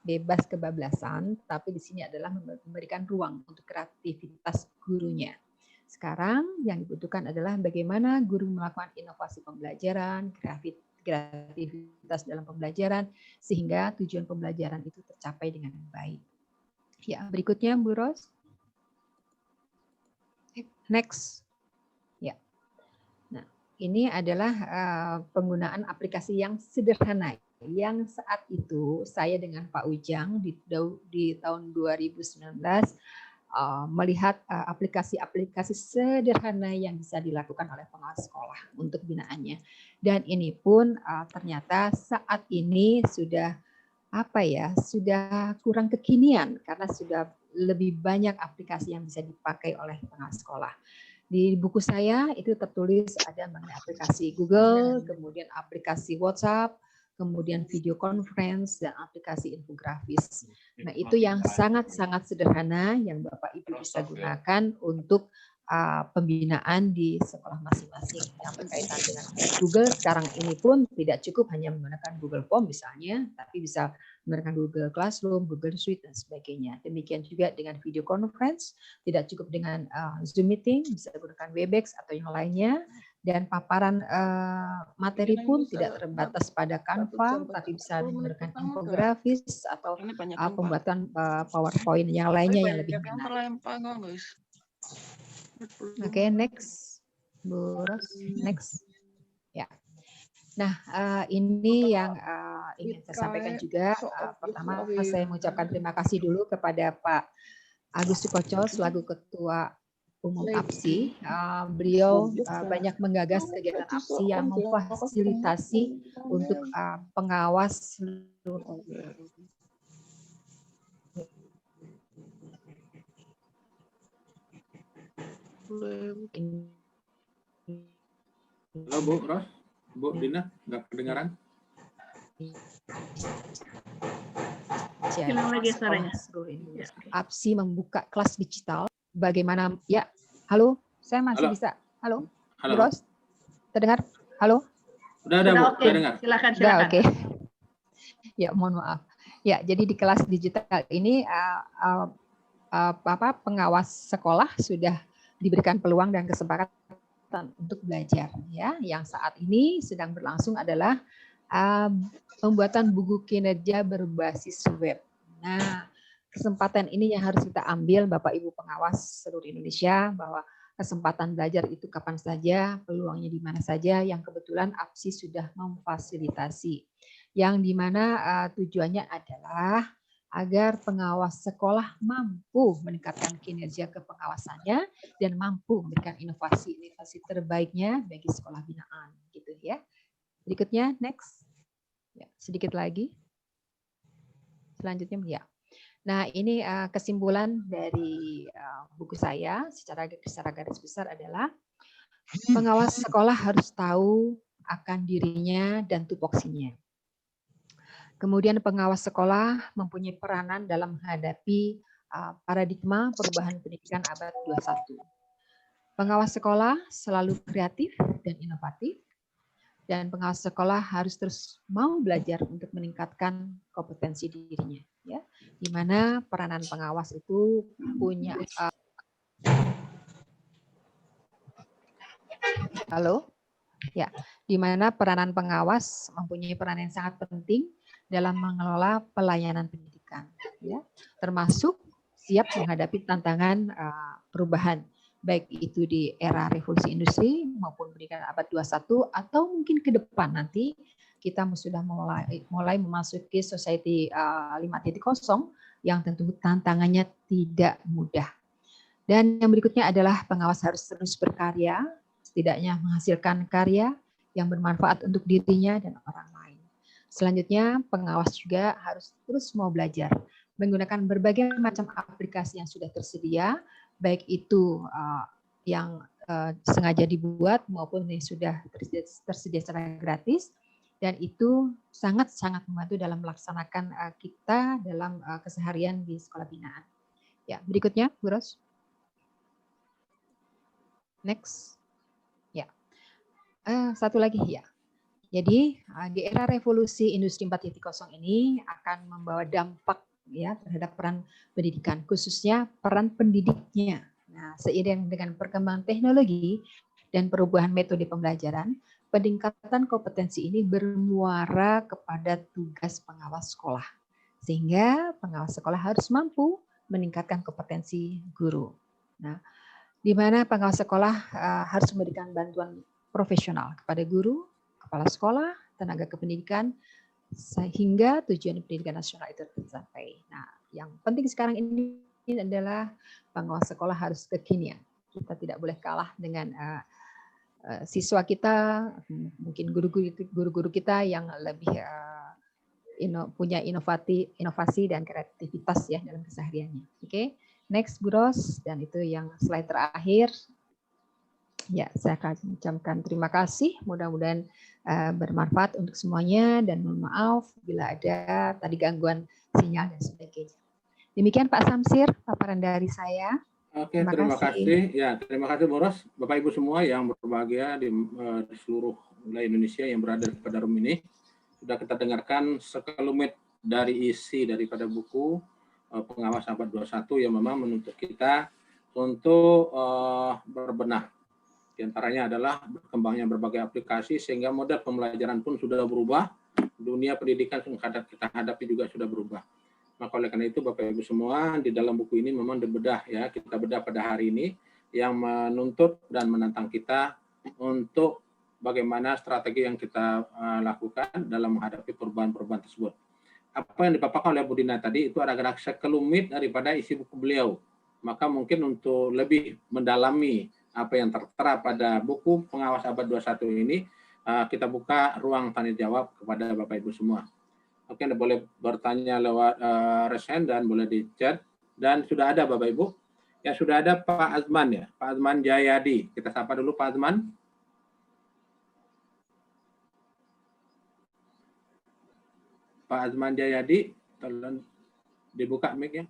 bebas kebablasan, tapi di sini adalah memberikan ruang untuk kreativitas gurunya. Sekarang yang dibutuhkan adalah bagaimana guru melakukan inovasi pembelajaran, kreativitas dalam pembelajaran, sehingga tujuan pembelajaran itu tercapai dengan baik. Ya, berikutnya Bu Ros. Next. Ya. Nah, ini adalah penggunaan aplikasi yang sederhana yang saat itu saya dengan Pak Ujang di tahun 2019 melihat aplikasi-aplikasi sederhana yang bisa dilakukan oleh pengawas sekolah untuk binaannya. Dan ini pun ternyata saat ini sudah sudah kurang kekinian karena sudah lebih banyak aplikasi yang bisa dipakai oleh pengawas sekolah. Di buku saya itu tertulis ada mengenai aplikasi Google, kemudian aplikasi WhatsApp, kemudian video conference, dan aplikasi infografis. Nah, itu yang sangat-sangat sederhana yang Bapak Ibu bisa gunakan untuk pembinaan di sekolah masing-masing yang berkaitan dengan Google. Sekarang ini pun tidak cukup hanya menggunakan Google Form misalnya, tapi bisa menggunakan Google Classroom, Google Suite, dan sebagainya. Demikian juga dengan video conference, tidak cukup dengan Zoom meeting, bisa menggunakan Webex atau yang lainnya. Dan paparan materi pun tidak terbatas pada Canva, tapi bisa menggunakan infografis atau pembuatan PowerPoint yang lainnya yang lebih menarik. Oke, next, Bu Ros, next. Ya. Nah, ini yang ingin saya sampaikan juga. Pertama, saya mengucapkan terima kasih dulu kepada Pak Agus Sukoco selaku Ketua Umum APSI. Beliau banyak menggagas kegiatan APSI yang memfasilitasi untuk pengawas seluruh. Halo Bu Ros, Bu Dina, nggak kedengaran? Hilang lagi suaranya. APSI membuka kelas digital. Bagaimana? Ya, halo, saya masih bisa. Halo, Bu Ros, terdengar? Halo? Udah Bu, Oke. udah dengar. Silakan. Oke. Ya, mohon maaf. Ya, jadi di kelas digital ini pengawas sekolah sudah diberikan peluang dan kesempatan untuk belajar. Ya, yang saat ini sedang berlangsung adalah pembuatan buku kinerja berbasis web. Nah, kesempatan ini yang harus kita ambil Bapak Ibu pengawas seluruh Indonesia, bahwa kesempatan belajar itu kapan saja, peluangnya di mana saja, yang kebetulan APSI sudah memfasilitasi. Yang di mana tujuannya adalah agar pengawas sekolah mampu meningkatkan kinerja kepengawasannya dan mampu memberikan inovasi-inovasi terbaiknya bagi sekolah binaan, gitu ya. Berikutnya, next. Ya, sedikit lagi. Selanjutnya, ya. Nah, ini kesimpulan dari buku saya secara garis besar adalah pengawas sekolah harus tahu akan dirinya dan tupoksinya. Kemudian pengawas sekolah mempunyai peranan dalam menghadapi paradigma perubahan pendidikan abad 21. Pengawas sekolah selalu kreatif dan inovatif, dan pengawas sekolah harus terus mau belajar untuk meningkatkan kompetensi dirinya. Ya, di mana peranan pengawas itu punya ya, di mana peranan pengawas mempunyai peran yang sangat penting dalam mengelola pelayanan pendidikan, ya, termasuk siap menghadapi tantangan perubahan, baik itu di era revolusi industri maupun pendidikan abad 21 atau mungkin ke depan nanti kita sudah mulai memasuki society 5.0 yang tentu tantangannya tidak mudah. Dan yang berikutnya adalah pengawas harus terus berkarya, setidaknya menghasilkan karya yang bermanfaat untuk dirinya dan orang lain. Selanjutnya, pengawas juga harus terus mau belajar, menggunakan berbagai macam aplikasi yang sudah tersedia, baik itu yang sengaja dibuat maupun yang sudah tersedia secara gratis, dan itu sangat-sangat membantu dalam melaksanakan kita dalam keseharian di sekolah binaan. Ya, berikutnya, Bu Ros. Next. Ya. Satu lagi ya. Jadi di era revolusi industri 4.0 ini akan membawa dampak ya terhadap peran pendidikan, khususnya peran pendidiknya. Nah, seiring dengan perkembangan teknologi dan perubahan metode pembelajaran, peningkatan kompetensi ini bermuara kepada tugas pengawas sekolah. Sehingga pengawas sekolah harus mampu meningkatkan kompetensi guru. Nah, di mana pengawas sekolah harus memberikan bantuan profesional kepada guru, kepala sekolah, tenaga kependidikan, sehingga tujuan pendidikan nasional itu tercapai. Nah, yang penting sekarang ini adalah pengawas sekolah harus kekinian. Kita tidak boleh kalah dengan siswa kita, mungkin guru-guru kita yang lebih punya inovasi dan kreativitas ya dalam kesehariannya. Oke. Next, Bu Ros, dan itu yang slide terakhir. Ya, saya akan mengucapkan terima kasih. Mudah-mudahan bermanfaat untuk semuanya dan mohon maaf bila ada tadi gangguan sinyal dan sebagainya. Demikian Pak Samsir, paparan dari saya. Oke, terima kasih. Ya, terima kasih Bu Ros, Bapak Ibu semua yang berbahagia di seluruh wilayah Indonesia yang berada pada room ini. Sudah kita dengarkan sekelumit dari isi daripada buku Pengawas Abad 21 yang memang menuntut kita untuk berbenah. Di antaranya adalah berkembangnya berbagai aplikasi sehingga model pembelajaran pun sudah berubah, dunia pendidikan yang kita hadapi juga sudah berubah. Maka oleh karena itu Bapak Ibu semua di dalam buku ini memang dibedah ya, kita bedah pada hari ini yang menuntut dan menantang kita untuk bagaimana strategi yang kita lakukan dalam menghadapi perubahan-perubahan tersebut. Apa yang dipaparkan oleh Bu Dina tadi itu adalah sekelumit daripada isi buku beliau. Maka mungkin untuk lebih mendalami apa yang tertera pada buku Pengawas Abad 21 ini, kita buka ruang tanya jawab kepada Bapak Ibu semua. Oke, Anda boleh bertanya lewat raise hand dan boleh di chat. Dan sudah ada Bapak Ibu. Ya, sudah ada Pak Azman ya, Pak Azman Jayadi. Kita sapa dulu Pak Azman. Pak Azman Jayadi, tolong dibuka mic-nya.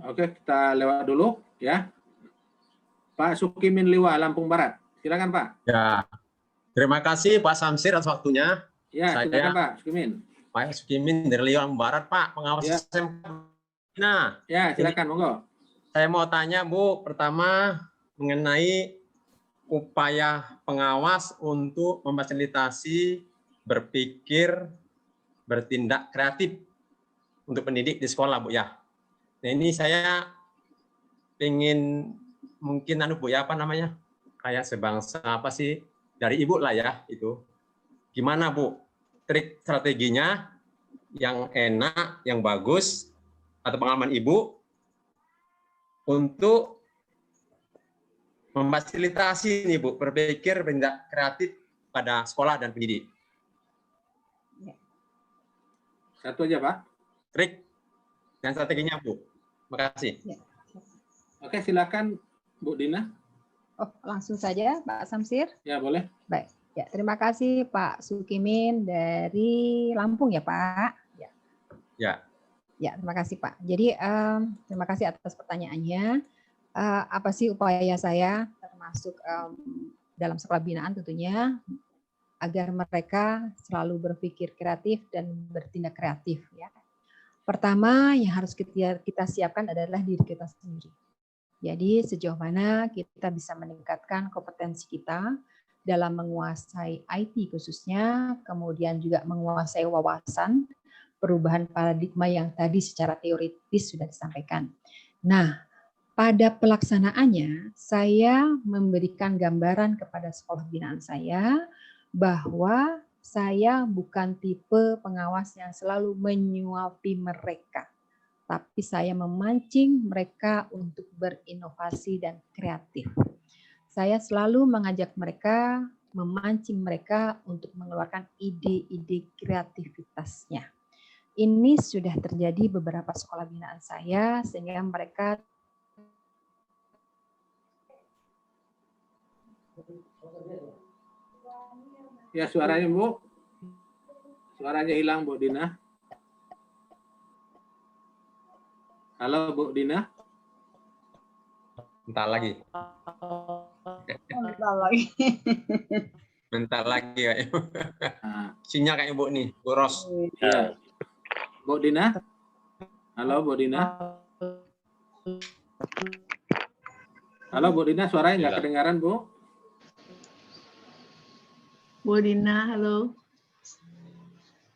Oke, kita lewat dulu ya. Pak Sukimin Liwa, Lampung Barat. Silakan Pak. Ya, terima kasih Pak Samsir atas waktunya. Ya, silakan Pak Sukimin. Pak Sukimin dari Liwa, Lampung Barat, Pak, pengawas ya. SMK. Nah, ya silakan monggo. Saya mau tanya Bu, pertama mengenai upaya pengawas untuk memfasilitasi berpikir, bertindak kreatif untuk pendidik di sekolah, Bu ya. Nah, ini saya ingin mungkin Bu ya, apa namanya? Kayak sebangsa apa sih dari Ibu lah ya itu. Gimana Bu trik strateginya yang enak, yang bagus atau pengalaman Ibu untuk memfasilitasi nih Bu, berpikir bertindak kreatif pada sekolah dan pendidik. Satu aja Pak. Trik dan strateginya Bu. Terima kasih. Ya. Oke, silakan Bu Dina. Oh, langsung saja Pak Samsir. Ya, boleh. Baik. Ya, terima kasih Pak Sukimin dari Lampung ya Pak. Ya. Ya. Ya, terima kasih Pak. Jadi terima kasih atas pertanyaannya. Apa sih upaya saya termasuk dalam sekolah binaan tentunya agar mereka selalu berpikir kreatif dan bertindak kreatif ya. Pertama yang harus kita siapkan adalah diri kita sendiri. Jadi sejauh mana kita bisa meningkatkan kompetensi kita dalam menguasai IT khususnya, kemudian juga menguasai wawasan, perubahan paradigma yang tadi secara teoritis sudah disampaikan. Nah, pada pelaksanaannya saya memberikan gambaran kepada sekolah binaan saya bahwa saya bukan tipe pengawas yang selalu menyuapi mereka, tapi saya memancing mereka untuk berinovasi dan kreatif. Saya selalu mengajak mereka, memancing mereka untuk mengeluarkan ide-ide kreativitasnya. Ini sudah terjadi beberapa sekolah binaan saya, sehingga mereka Ya, suaranya Bu. Suaranya hilang Bu Dina. Halo Bu Dina. Bentar lagi. Bentar lagi. Bentar lagi. Sinyal kayak Bu nih, Bu Ros. Ya. Bu Dina. Halo Bu Dina. Halo Bu Dina, suaranya nggak kedengaran Bu? Bu Dina, halo.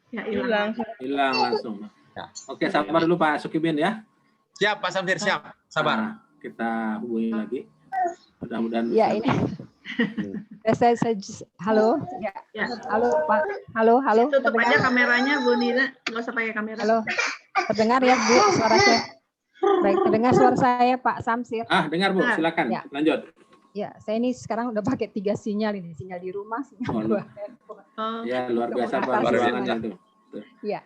Ya, hilang. Hilang langsung. Oke, sabar dulu Pak Sukimin ya. Siap Pak Samsir, siap. Sabar. Nah, kita hubungi lagi. Mudah-mudahan ya bisa. ini. saya halo. Ya. Halo Pak. Halo. Tutup aja kameranya Bu Dina, nggak usah pakai kamera. Halo. Terdengar ya Bu suara saya? Baik, terdengar suara saya Pak Samsir. Dengar Bu, silakan. Ya. Lanjut. Ya, saya ini sekarang udah pakai 3 sinyal ini, sinyal di rumah, sinyal di handphone. Ya, luar biasa perjuangannya itu. Ya.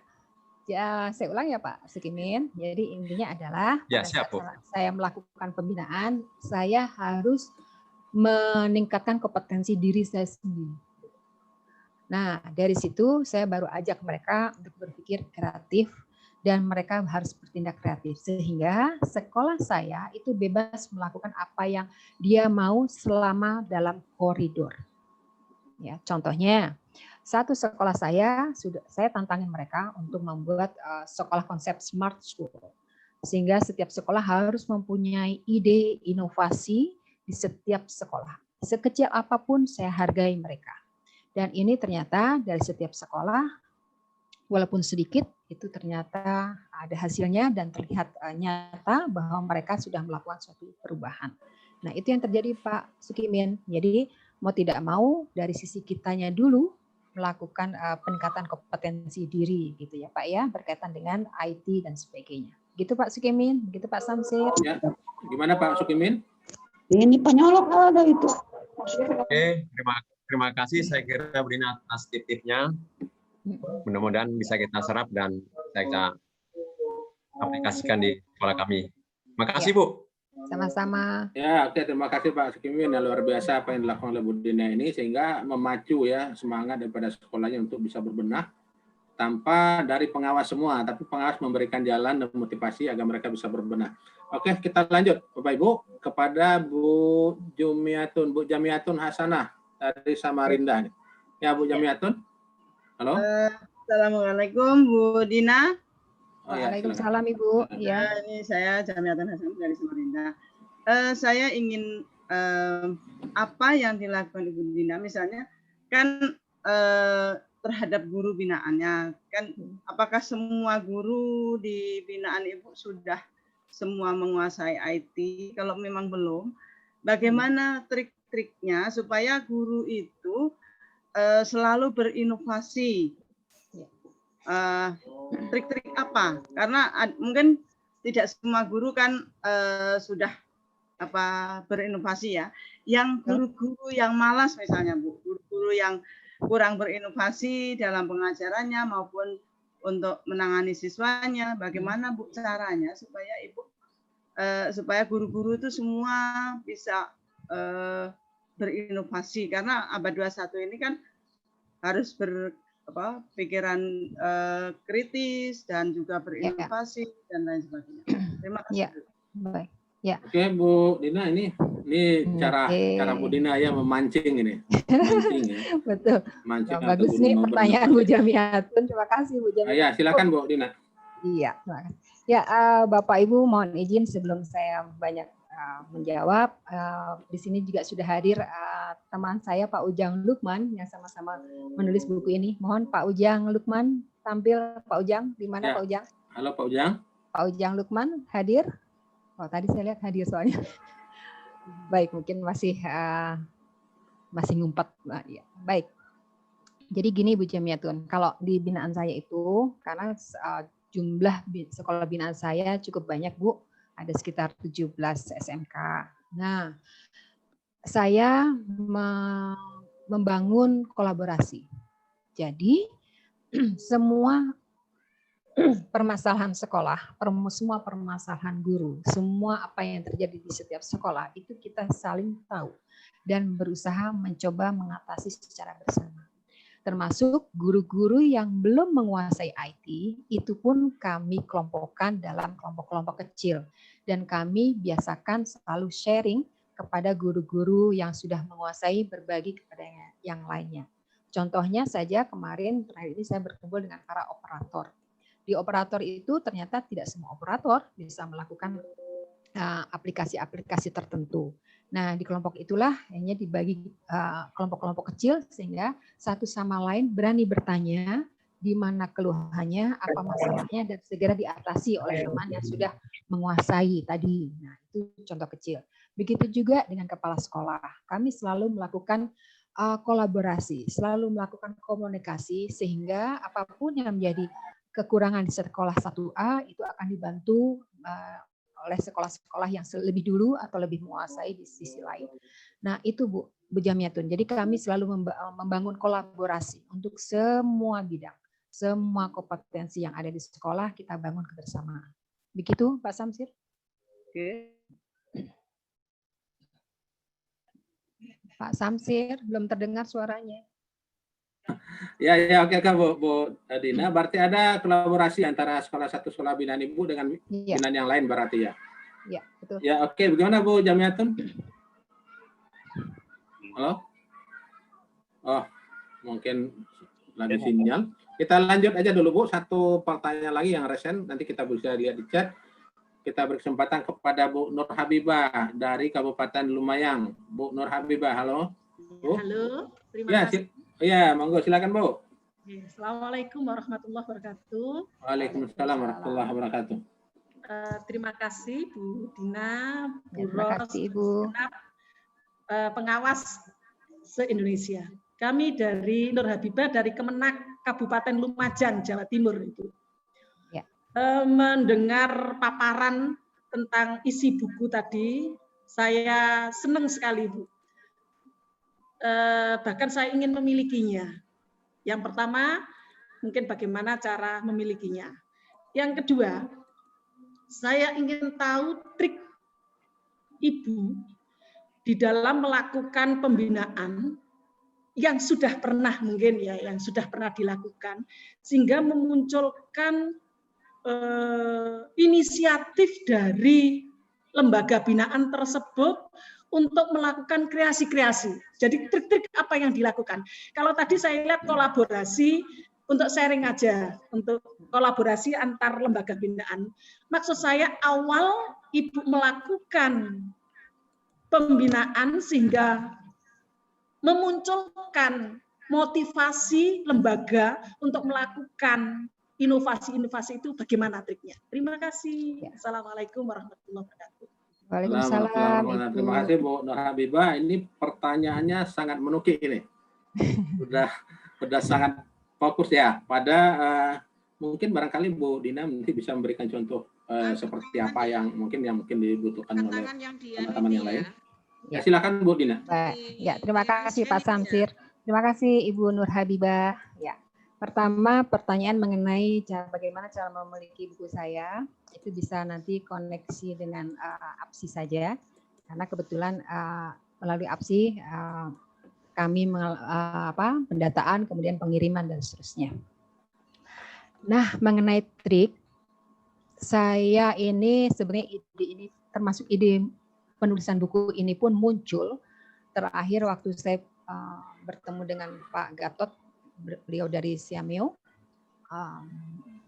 Ya, saya ulang ya Pak Sukimin. Jadi intinya adalah ya, siap, Bu. Saya melakukan pembinaan, saya harus meningkatkan kompetensi diri saya sendiri. Nah, dari situ saya baru ajak mereka untuk berpikir kreatif dan mereka harus bertindak kreatif sehingga sekolah saya itu bebas melakukan apa yang dia mau selama dalam koridor. Ya, contohnya satu sekolah saya tantangin mereka untuk membuat sekolah konsep smart school. Sehingga setiap sekolah harus mempunyai ide inovasi di setiap sekolah. Sekecil apapun saya hargai mereka. Dan ini ternyata dari setiap sekolah walaupun sedikit itu ternyata ada hasilnya dan terlihat nyata bahwa mereka sudah melakukan suatu perubahan. Nah, itu yang terjadi Pak Sukimin. Jadi mau tidak mau dari sisi kitanya dulu melakukan peningkatan kompetensi diri gitu ya Pak ya, berkaitan dengan IT dan sebagainya. Gitu Pak Sukimin, begitu Pak Samsir. Ya. Gimana Pak Sukimin? Ini penyolok ada itu. Oke, terima kasih saya kira Bu Dina atas tip-tipnya. Mudah-mudahan bisa kita serap dan kita aplikasikan di sekolah kami. Makasih Bu. Sama-sama. Ya, oke, terima kasih Pak Sukimin. Luar biasa apa yang dilakukan oleh Bu Dina ini sehingga memacu ya semangat daripada sekolahnya untuk bisa berbenah tanpa dari pengawas semua, tapi pengawas memberikan jalan dan motivasi agar mereka bisa berbenah. Oke, kita lanjut Bapak Ibu kepada Bu Jamiatun Hasanah dari Samarinda. Ya Bu Jamiatun. Halo. Assalamualaikum Bu Dina. Waalaikumsalam Ibu. Ya. Ini saya Jamiatun Hasanah dari Samarinda. Saya ingin apa yang dilakukan Ibu Dina, misalnya kan terhadap guru binaannya, kan apakah semua guru di binaan Ibu sudah semua menguasai IT? Kalau memang belum, bagaimana trik-triknya supaya guru itu selalu berinovasi? Trik-trik apa? Karena mungkin tidak semua guru kan sudah berinovasi ya. Yang guru-guru yang malas misalnya Bu, guru-guru yang kurang berinovasi dalam pengajarannya maupun untuk menangani siswanya, bagaimana Bu caranya supaya Ibu supaya guru-guru itu semua bisa berinovasi, karena abad 21 ini kan harus pikiran kritis dan juga berinovasi dan lain sebagainya. Terima kasih. Ya, baik. Ya. Oke Bu Dina, ini cara Bu Dina ya memancing ini. Mancing, ya. Betul. Mancing bagus nih pertanyaan Bu Jamiatun. Terima kasih Bu Jamiatun. Ya, silakan Bu Dina. Iya, terima kasih. Ya, Bapak Ibu mohon izin sebelum saya banyak menjawab. Di sini juga sudah hadir teman saya Pak Ujang Lukman yang sama-sama menulis buku ini. Mohon Pak Ujang Lukman tampil Pak Ujang. Di mana Ya. Pak Ujang? Halo Pak Ujang. Pak Ujang Lukman hadir? Oh, tadi saya lihat hadir soalnya. Baik, mungkin masih ngumpet. Nah, ya. Baik. Jadi gini Bu Jamiatun, kalau di binaan saya itu, karena jumlah sekolah binaan saya cukup banyak Bu, ada sekitar 17 SMK. Nah, saya membangun kolaborasi. Jadi semua permasalahan sekolah, semua permasalahan guru, semua apa yang terjadi di setiap sekolah itu kita saling tahu dan berusaha mencoba mengatasi secara bersama. Termasuk guru-guru yang belum menguasai IT, itu pun kami kelompokkan dalam kelompok-kelompok kecil. Dan kami biasakan selalu sharing kepada guru-guru yang sudah menguasai, berbagi kepada yang lainnya. Contohnya saja kemarin terakhir ini saya berkumpul dengan para operator. Di operator itu ternyata tidak semua operator bisa melakukan aplikasi-aplikasi tertentu. Nah, di kelompok itulah hanya dibagi kelompok-kelompok kecil sehingga satu sama lain berani bertanya di mana keluhannya, apa masalahnya, dan segera diatasi oleh teman yang sudah menguasai tadi. Nah, itu contoh kecil. Begitu juga dengan kepala sekolah. Kami selalu melakukan kolaborasi, selalu melakukan komunikasi sehingga apapun yang menjadi kekurangan di sekolah 1A itu akan dibantu oleh sekolah-sekolah yang lebih dulu atau lebih menguasai di sisi lain. Nah, itu Bu Jamiatun. Jadi kami selalu membangun kolaborasi untuk semua bidang, semua kompetensi yang ada di sekolah kita bangun kebersamaan. Begitu Pak Samsir? Oke. Pak Samsir, belum terdengar suaranya. Ya, oke Kak Bu Dina. Berarti ada kolaborasi antara sekolah satu sekolah binaan Ibu dengan binaan yang lain berarti ya? Iya, betul. Ya, oke. Bagaimana Bu Jamiatun? Halo? Oh, mungkin lagi sinyal. Kita lanjut aja dulu Bu. Satu pertanyaan lagi yang resen, nanti kita bisa lihat di chat. Kita berkesempatan kepada Bu Nur Habibah dari Kabupaten Lumayang. Bu Nur Habibah, halo. Bu. Halo, terima kasih. Iya, monggo silakan Bu. Assalamualaikum warahmatullahi wabarakatuh. Waalaikumsalam warahmatullahi wabarakatuh. Terima kasih Bu Dina, Bu Terima kasih Ibu. Pengawas se-Indonesia. Kami dari Nur Habibah dari Kemenak Kabupaten Lumajang, Jawa Timur itu. Ya. Mendengar paparan tentang isi buku tadi, saya senang sekali Bu. Bahkan saya ingin memilikinya. Yang pertama, mungkin bagaimana cara memilikinya. Yang kedua, saya ingin tahu trik Ibu di dalam melakukan pembinaan yang sudah pernah mungkin ya, yang sudah pernah dilakukan, sehingga memunculkan inisiatif dari lembaga binaan tersebut untuk melakukan kreasi-kreasi. Jadi trik-trik apa yang dilakukan? Kalau tadi saya lihat kolaborasi untuk sharing aja, untuk kolaborasi antar lembaga binaan. Maksud saya awal Ibu melakukan pembinaan sehingga memunculkan motivasi lembaga untuk melakukan inovasi-inovasi itu bagaimana triknya? Terima kasih. Assalamualaikum warahmatullahi wabarakatuh. Waalaikumsalam. Terima kasih Bu Nur Habibah. Ini pertanyaannya sangat menukik ini. Sudah sangat fokus ya pada mungkin barangkali Bu Dina nanti bisa memberikan contoh seperti apa yang mungkin dibutuhkan oleh teman-teman yang lain. Ya, silakan Bu Dina. Ya, terima kasih Pak Samsir. Terima kasih Ibu Nur Habibah. Ya. Pertama, pertanyaan mengenai bagaimana cara memiliki buku saya, itu bisa nanti koneksi dengan APSI saja, karena kebetulan melalui APSI kami pendataan, kemudian pengiriman dan seterusnya. Nah, mengenai trik, saya ini sebenarnya ide ini termasuk ide penulisan buku ini pun muncul terakhir waktu saya bertemu dengan Pak Gatot. Beliau dari Siameo,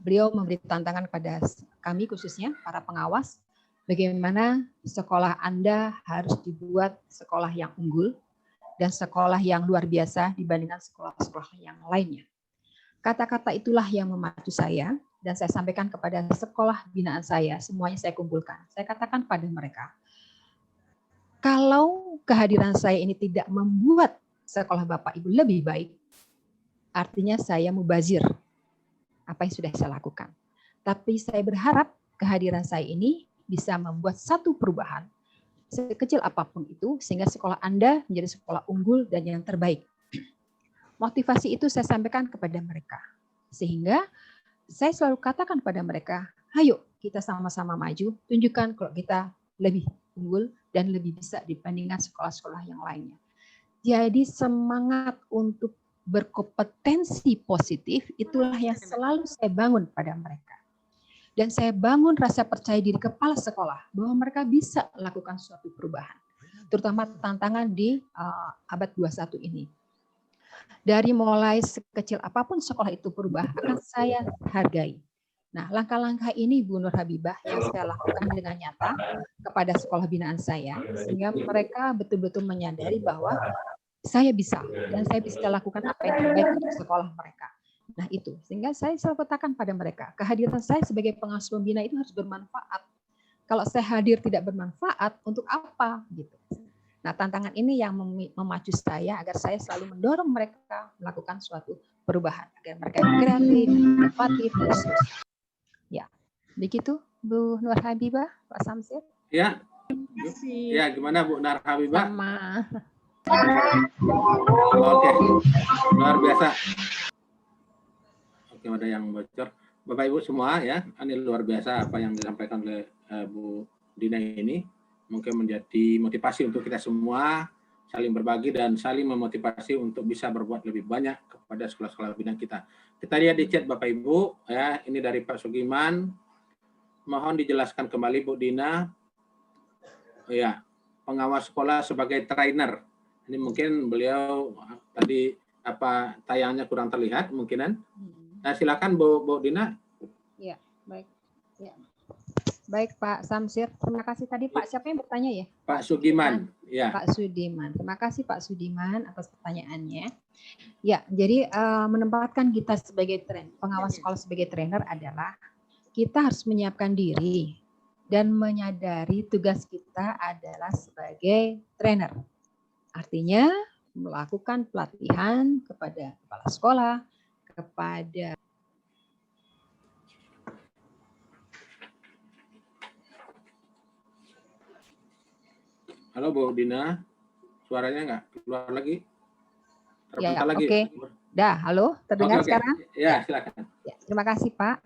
beliau memberi tantangan kepada kami khususnya para pengawas, bagaimana sekolah Anda harus dibuat sekolah yang unggul dan sekolah yang luar biasa dibandingkan sekolah-sekolah yang lainnya. Kata-kata itulah yang memacu saya, dan saya sampaikan kepada sekolah binaan saya, semuanya saya kumpulkan. Saya katakan pada mereka, kalau kehadiran saya ini tidak membuat sekolah Bapak Ibu lebih baik, artinya saya mubazir apa yang sudah saya lakukan. Tapi saya berharap kehadiran saya ini bisa membuat satu perubahan, sekecil apapun itu, sehingga sekolah Anda menjadi sekolah unggul dan yang terbaik. Motivasi itu saya sampaikan kepada mereka. Sehingga saya selalu katakan pada mereka, ayo kita sama-sama maju, tunjukkan kalau kita lebih unggul dan lebih bisa dibandingkan sekolah-sekolah yang lainnya. Jadi semangat untuk berkompetensi positif itulah yang selalu saya bangun pada mereka. Dan saya bangun rasa percaya diri kepala sekolah bahwa mereka bisa melakukan suatu perubahan. Terutama tantangan di abad 21 ini. Dari mulai sekecil apapun sekolah itu berubah, akan saya hargai. Nah, langkah-langkah ini Bu Nur Habibah yang saya lakukan dengan nyata kepada sekolah binaan saya, sehingga mereka betul-betul menyadari bahwa saya bisa, dan saya bisa lakukan apa yang terbaik untuk sekolah mereka. Nah itu, sehingga saya selalu katakan pada mereka, kehadiran saya sebagai pengasuh pembina itu harus bermanfaat. Kalau saya hadir tidak bermanfaat, untuk apa? Gitu. Nah, tantangan ini yang memacu saya agar saya selalu mendorong mereka melakukan suatu perubahan agar mereka kreatif, inovatif, dan seterusnya. Ya, begitu Bu Nur Habibah, Pak Samsir. Ya, ya gimana Bu Nur Habibah? Sama. Oke, luar biasa. Oke, ada yang bocor. Bapak Ibu semua ya, ini luar biasa apa yang disampaikan oleh Bu Dina ini. Mungkin menjadi motivasi untuk kita semua saling berbagi dan saling memotivasi untuk bisa berbuat lebih banyak kepada sekolah-sekolah binaan kita. Kita lihat di chat Bapak Ibu ya, ini dari Pak Sugiman. Mohon dijelaskan kembali Bu Dina. Ya, pengawas sekolah sebagai trainer. Ini mungkin beliau tadi apa tayangnya kurang terlihat mungkinan. Nah, silakan Bu Dina. Ya, baik. Ya. Baik Pak Samsir, terima kasih tadi Pak. Siapa yang bertanya ya? Pak Sugiman. Ya. Pak Sudiman. Terima kasih Pak Sudiman atas pertanyaannya. Ya, jadi menempatkan kita sebagai pengawas sekolah sebagai trainer adalah kita harus menyiapkan diri dan menyadari tugas kita adalah sebagai trainer. Artinya melakukan pelatihan kepada kepala sekolah, kepada Halo Bu Dina, suaranya nggak keluar lagi? Ya, lagi. Oke. Dah, halo, terdengar sekarang? Ya, silakan. Ya, terima kasih Pak.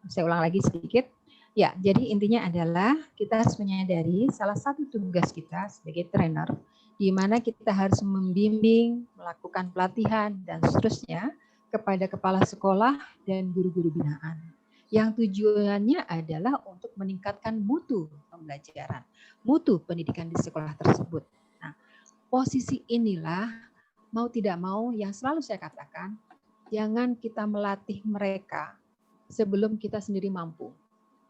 Saya ulang lagi sedikit. Ya, jadi intinya adalah kita harus menyadari salah satu tugas kita sebagai trainer, di mana kita harus membimbing, melakukan pelatihan, dan seterusnya kepada kepala sekolah dan guru-guru binaan. Yang tujuannya adalah untuk meningkatkan mutu pembelajaran, mutu pendidikan di sekolah tersebut. Nah, posisi inilah mau tidak mau yang selalu saya katakan, jangan kita melatih mereka sebelum kita sendiri mampu.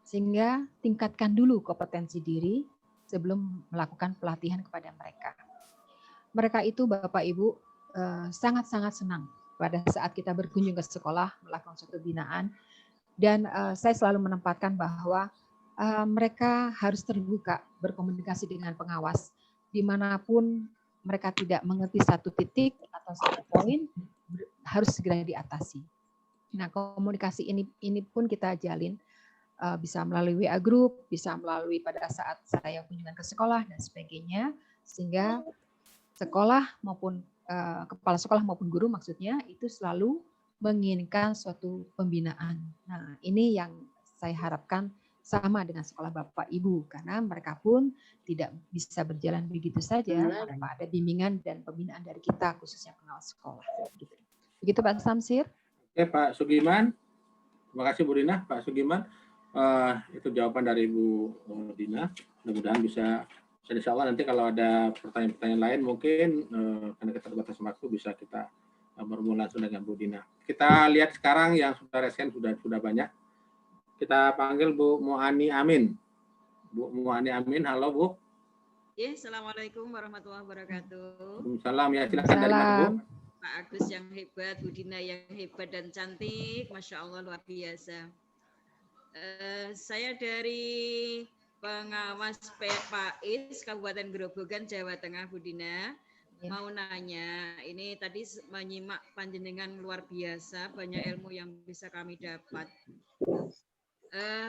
Sehingga tingkatkan dulu kompetensi diri sebelum melakukan pelatihan kepada mereka. Mereka itu Bapak Ibu sangat-sangat senang pada saat kita berkunjung ke sekolah melakukan suatu binaan. Dan saya selalu menempatkan bahwa mereka harus terbuka berkomunikasi dengan pengawas. Dimanapun mereka tidak mengerti satu titik atau satu poin, harus segera diatasi. Nah, komunikasi ini pun kita jalin bisa melalui WA Group, bisa melalui pada saat saya kunjungan ke sekolah dan sebagainya, sehingga sekolah maupun kepala sekolah maupun guru maksudnya itu selalu menginginkan suatu pembinaan. Nah, ini yang saya harapkan sama dengan sekolah Bapak Ibu, karena mereka pun tidak bisa berjalan begitu saja tanpa ada bimbingan dan pembinaan dari kita, khususnya pengawas sekolah. Begitu Pak Samsir. Oke Pak Sugiman, terima kasih Bu Dina. Pak Sugiman, itu jawaban dari Bu Dina. Mudah-mudahan bisa, insya Allah nanti kalau ada pertanyaan-pertanyaan lain mungkin karena keterbatasan waktu bisa kita bermula langsung dengan Bu Dina. Kita lihat sekarang yang sudah resen sudah banyak. Kita panggil Bu Muani Amin. Bu Muani Amin, halo Bu. Ya, assalamualaikum warahmatullahi wabarakatuh. Waalaikumsalam, ya silakan dari mana Bu? Pak Agus yang hebat, Bu Dina yang hebat dan cantik, Masya Allah luar biasa. Saya dari pengawas PAIS Kabupaten Grobogan, Jawa Tengah, Bu Dina. Mau nanya, ini tadi menyimak panjenengan luar biasa, banyak ilmu yang bisa kami dapat.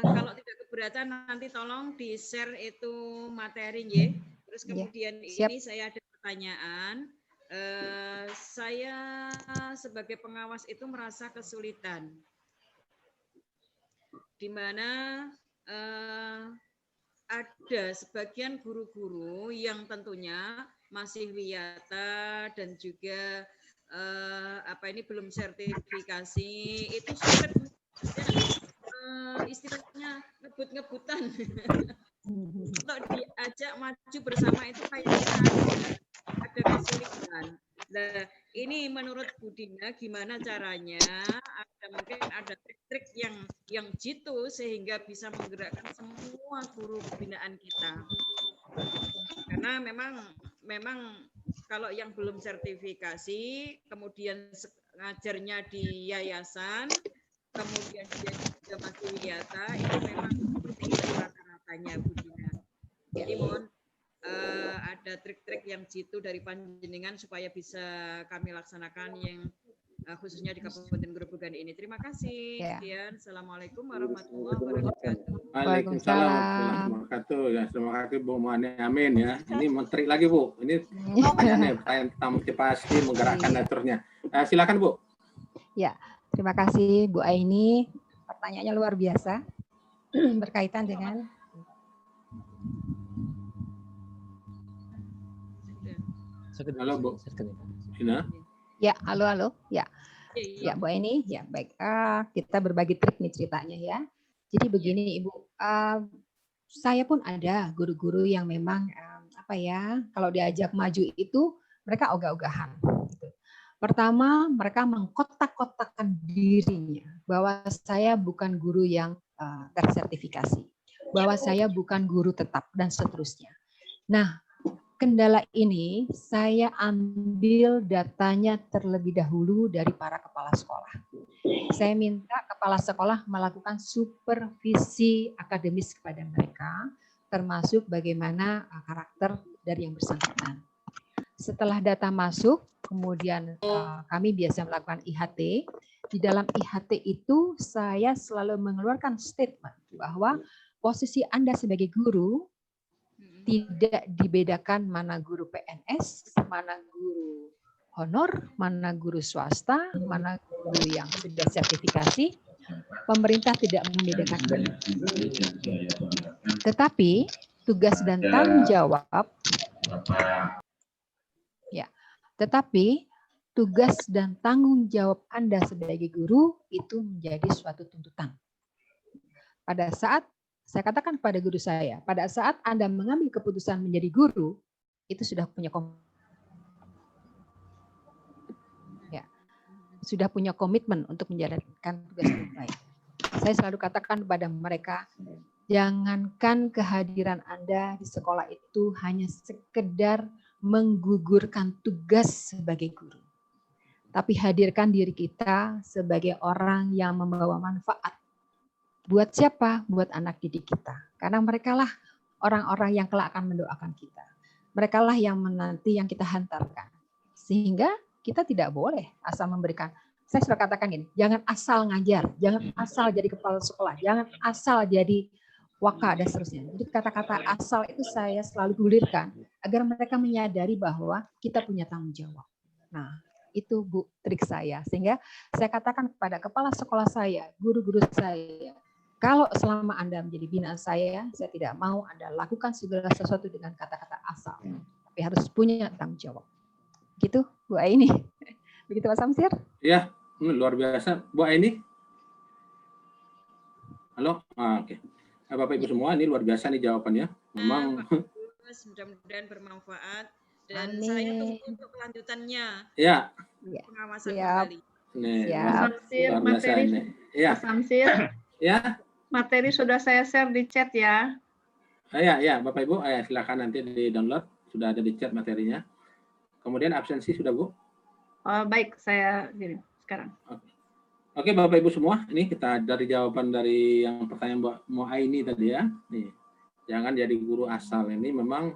Kalau tidak keberatan nanti tolong di-share itu materi, ya. Terus kemudian ini saya ada pertanyaan. Saya sebagai pengawas itu merasa kesulitan, di mana ada sebagian guru-guru yang tentunya masih wiyata dan juga belum sertifikasi, itu sulit istilahnya ngebut-ngebutan untuk diajak maju bersama itu kayaknya ada kesulitan. Nah, ini menurut Bu Dina gimana caranya? Mungkin ada trik-trik yang jitu sehingga bisa menggerakkan semua guru binaan kita. Karena memang kalau yang belum sertifikasi, kemudian ngajarnya di yayasan, kemudian dia juga masih wiyata, itu memang rata-ratanya, Bu Dina. Jadi mohon ada trik-trik yang jitu dari panjenengan supaya bisa kami laksanakan yang khususnya di Kabupaten Grobogan ini. Terima kasih. Sekian. Assalamualaikum warahmatullahi wabarakatuh. Waalaikumsalam warahmatullahi wabarakatuh. Ya, terima kasih Bu Muani Amin ya. Ini menteri lagi Bu. Ini pertanyaan tentang motivasi menggerakkan naturnya. Silakan Bu. Ya, terima kasih Bu Aini. Pertanyaannya luar biasa berkaitan dengan halo Bu Dina. Ya, halo. Ya, Bu Aini. Ya, baik. Kita berbagi trik nih ceritanya ya. Jadi begini Ibu, saya pun ada guru-guru yang memang kalau diajak maju itu mereka ogah-ogahan. Gitu. Pertama, mereka mengkotak-kotakkan dirinya bahwa saya bukan guru yang tersertifikasi, bahwa saya bukan guru tetap dan seterusnya. Nah, kendala ini saya ambil datanya terlebih dahulu dari para kepala sekolah. Saya minta kepala sekolah melakukan supervisi akademis kepada mereka, termasuk bagaimana karakter dari yang bersangkutan. Setelah data masuk, kemudian kami biasa melakukan IHT. Di dalam IHT itu saya selalu mengeluarkan statement bahwa posisi Anda sebagai guru tidak dibedakan mana guru PNS, mana guru honor, mana guru swasta, mana guru yang sudah sertifikasi. Pemerintah tidak membedakan. Tetapi tugas dan tanggung jawab tugas dan tanggung jawab Anda sebagai guru itu menjadi suatu tuntutan. Pada saat saya katakan kepada guru saya, pada saat Anda mengambil keputusan menjadi guru, itu sudah punya komitmen untuk menjalankan tugas dengan baik. Saya selalu katakan kepada mereka, jangankan kehadiran Anda di sekolah itu hanya sekedar menggugurkan tugas sebagai guru, tapi hadirkan diri kita sebagai orang yang membawa manfaat. Buat siapa? Buat anak didik kita. Karena merekalah orang-orang yang kelak akan mendoakan kita. Merekalah yang menanti yang kita hantarkan. Sehingga kita tidak boleh asal memberikan. Saya sudah katakan gini, jangan asal ngajar, jangan asal jadi kepala sekolah, jangan asal jadi waka dan seterusnya. Jadi kata-kata asal itu saya selalu gulirkan agar mereka menyadari bahwa kita punya tanggung jawab. Nah, itu Bu trik saya. Sehingga saya katakan kepada kepala sekolah saya, guru-guru saya, kalau selama Anda menjadi binaan saya tidak mau Anda lakukan segala sesuatu dengan kata-kata asal. Tapi harus punya tanggung jawab. Gitu, Bu Aini. Begitu Pak Samsir? Ya, luar biasa. Bu Aini? Halo? Oke. Bapak Ibu semua, ini luar biasa nih jawabannya. Memang. Mudah-mudahan bermanfaat. Dan saya tunggu untuk kelanjutannya. Ya. Pengawasan kembali. Pak Samsir, materi. Ya. Pak Samsir. Ya. Materi sudah saya share di chat ya. Ya, Bapak Ibu, silakan nanti di-download, sudah ada di chat materinya. Kemudian absensi sudah Bu? Baik, saya kirim sekarang. Oke, Bapak Ibu semua, ini kita dari jawaban dari yang pertanyaan Mbak Muaini tadi ya. Nih, jangan jadi guru asal. Ini memang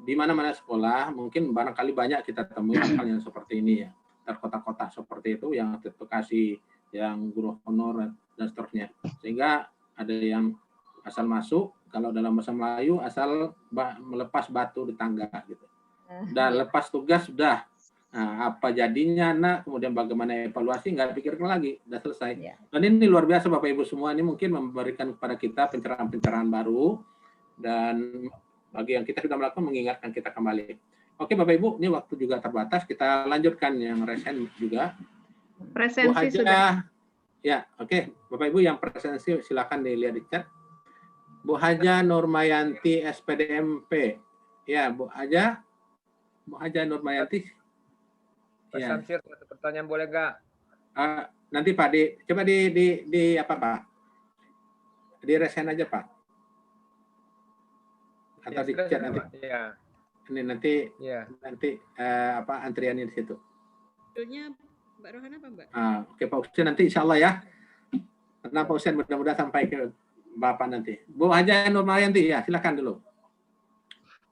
di mana-mana sekolah mungkin barangkali banyak kita temui hal yang seperti ini ya. Terkotak-kotak seperti itu yang tervokasi, yang guru honor dan seterusnya. Sehingga ada yang asal masuk, kalau dalam bahasa Melayu asal melepas batu di tangga gitu. Dan lepas tugas sudah. Nah, apa jadinya nak, kemudian bagaimana evaluasi, nggak pikirkan lagi, udah selesai. Dan ini luar biasa Bapak Ibu semua, ini mungkin memberikan kepada kita pencerahan-pencerahan baru, dan bagi yang kita sudah melakukan mengingatkan kita kembali. Oke Bapak Ibu, ini waktu juga terbatas, kita lanjutkan yang resen juga. Presensi Bu Haja, sudah. Ya, oke. Bapak Ibu yang presensi silakan dilihat di chat. Bu Haja Nurmayanti SPDMP. Ya, Bu Haja Nurmayanti. Pak Samsir, satu pertanyaan boleh nggak? Nanti Pak, coba di apa Pak? Di resen aja Pak. Atau di chat nanti. Ya. Ini nanti Ya. nanti apa antriannya di situ. Judulnya Mbak Rohana apa Mbak? Oke Pak Husin nanti insya Allah ya. Tenang Pak Husin, mudah-mudahan sampai ke Bapak nanti. Bu Haja Nurmayanti ya, silakan dulu.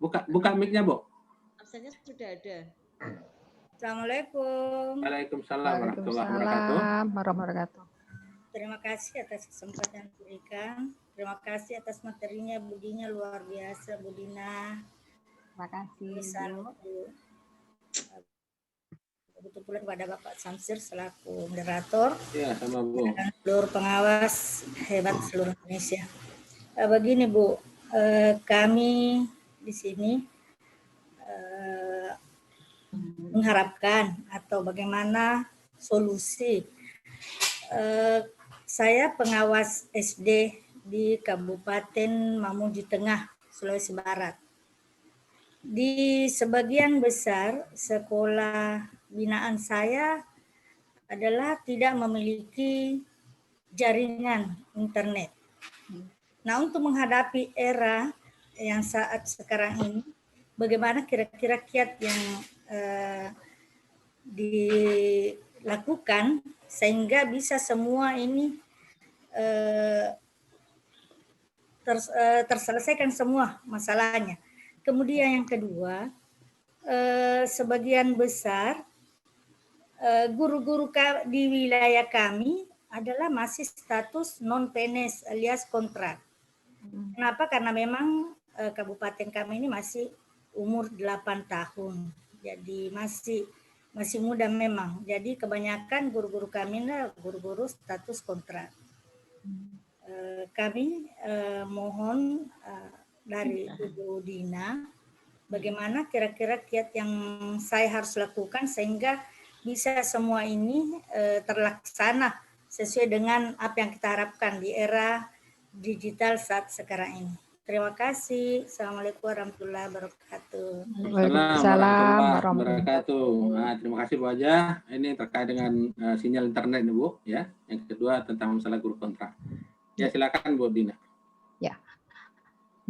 Buka mic-nya Bu. Absennya sudah ada. Assalamualaikum. Waalaikumsalam warahmatullahi wabarakatuh. Terima kasih atas kesempatan yang diberikan. Terima kasih atas materinya, budinya luar biasa, Bu Dina. Terima kasih. Begitu pula kepada Bapak Samsir selaku moderator. Ya, sama Bu. Dan seluruh pengawas hebat seluruh Indonesia. Begini Bu, kami di sini mengharapkan atau bagaimana solusi. Saya pengawas SD di Kabupaten Mamuju Tengah, Sulawesi Barat. Di sebagian besar sekolah binaan saya adalah tidak memiliki jaringan internet. Nah, untuk menghadapi era yang saat sekarang ini, bagaimana kira-kira kiat yang dilakukan sehingga bisa semua ini terselesaikan semua masalahnya. Kemudian yang kedua, sebagian besar guru-guru di wilayah kami adalah masih status non-PNS alias kontrak. Kenapa? Karena memang kabupaten kami ini masih umur 8 tahun. Jadi masih muda memang. Jadi kebanyakan guru-guru kami adalah guru-guru status kontrak. Kami mohon dari Ibu Dina, bagaimana kira-kira kiat yang saya harus lakukan sehingga bisa semua ini terlaksana sesuai dengan apa yang kita harapkan di era digital saat sekarang ini. Terima kasih. Assalamualaikum warahmatullahi wabarakatuh. Waalaikumsalam warahmatullahi wabarakatuh. Nah, terima kasih Bu Haja. Ini terkait dengan sinyal internet nih Bu, ya. Yang kedua tentang masalah guru kontrak. Ya, silakan Bu Dina. Ya.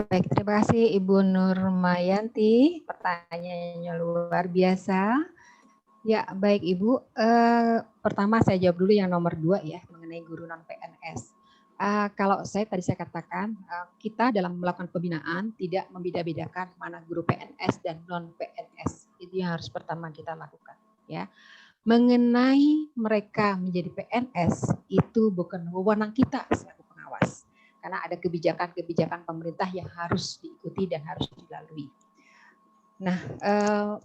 Baik, terima kasih Ibu Nurmayanti. Pertanyaannya luar biasa. Ya, baik Ibu. Pertama saya jawab dulu yang nomor 2 ya, mengenai guru non-PNS. Kalau saya katakan, kita dalam melakukan pembinaan tidak membeda-bedakan mana guru PNS dan non-PNS. Itu yang harus pertama kita lakukan. Ya, mengenai mereka menjadi PNS itu bukan wewenang kita selaku pengawas, karena ada kebijakan-kebijakan pemerintah yang harus diikuti dan harus dilalui. Nah,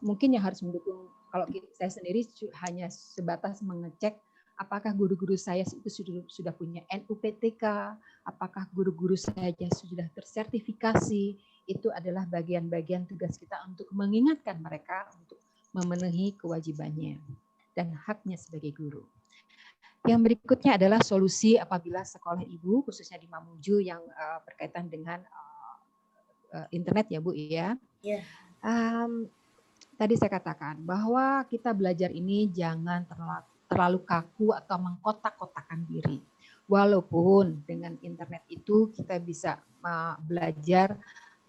mungkin yang harus mendukung, kalau saya sendiri hanya sebatas mengecek apakah guru-guru saya itu sudah punya NUPTK, apakah guru-guru saya sudah tersertifikasi. Itu adalah bagian-bagian tugas kita untuk mengingatkan mereka untuk memenuhi kewajibannya dan haknya sebagai guru. Yang berikutnya adalah solusi apabila sekolah ibu, khususnya di Mamuju yang berkaitan dengan internet ya Bu ya. Yeah. Tadi saya katakan bahwa kita belajar ini jangan terlalu kaku atau mengkotak-kotakan diri. Walaupun dengan internet itu kita bisa belajar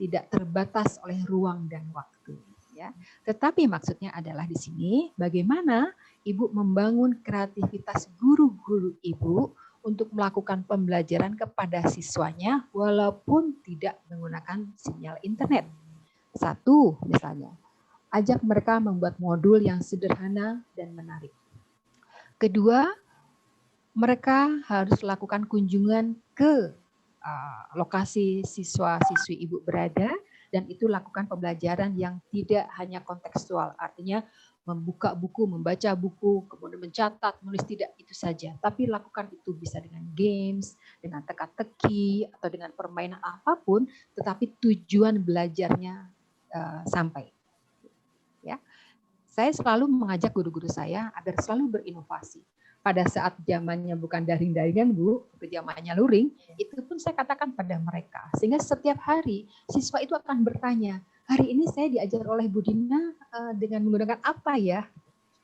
tidak terbatas oleh ruang dan waktu. Ya. Tetapi maksudnya adalah di sini bagaimana Ibu membangun kreativitas guru-guru Ibu untuk melakukan pembelajaran kepada siswanya walaupun tidak menggunakan sinyal internet. Satu, misalnya, ajak mereka membuat modul yang sederhana dan menarik. Kedua, mereka harus lakukan kunjungan ke lokasi siswa-siswi Ibu berada, dan itu lakukan pembelajaran yang tidak hanya kontekstual, artinya membuka buku, membaca buku, kemudian mencatat, menulis, tidak itu saja. Tapi lakukan itu bisa dengan games, dengan teka-teki, atau dengan permainan apapun, tetapi tujuan belajarnya sampai. Ya, saya selalu mengajak guru-guru saya agar selalu berinovasi. Pada saat zamannya bukan daring-daringan, Bu, itu zamannya luring, itu pun saya katakan pada mereka. Sehingga setiap hari siswa itu akan bertanya, hari ini saya diajar oleh Bu Dina dengan menggunakan apa ya?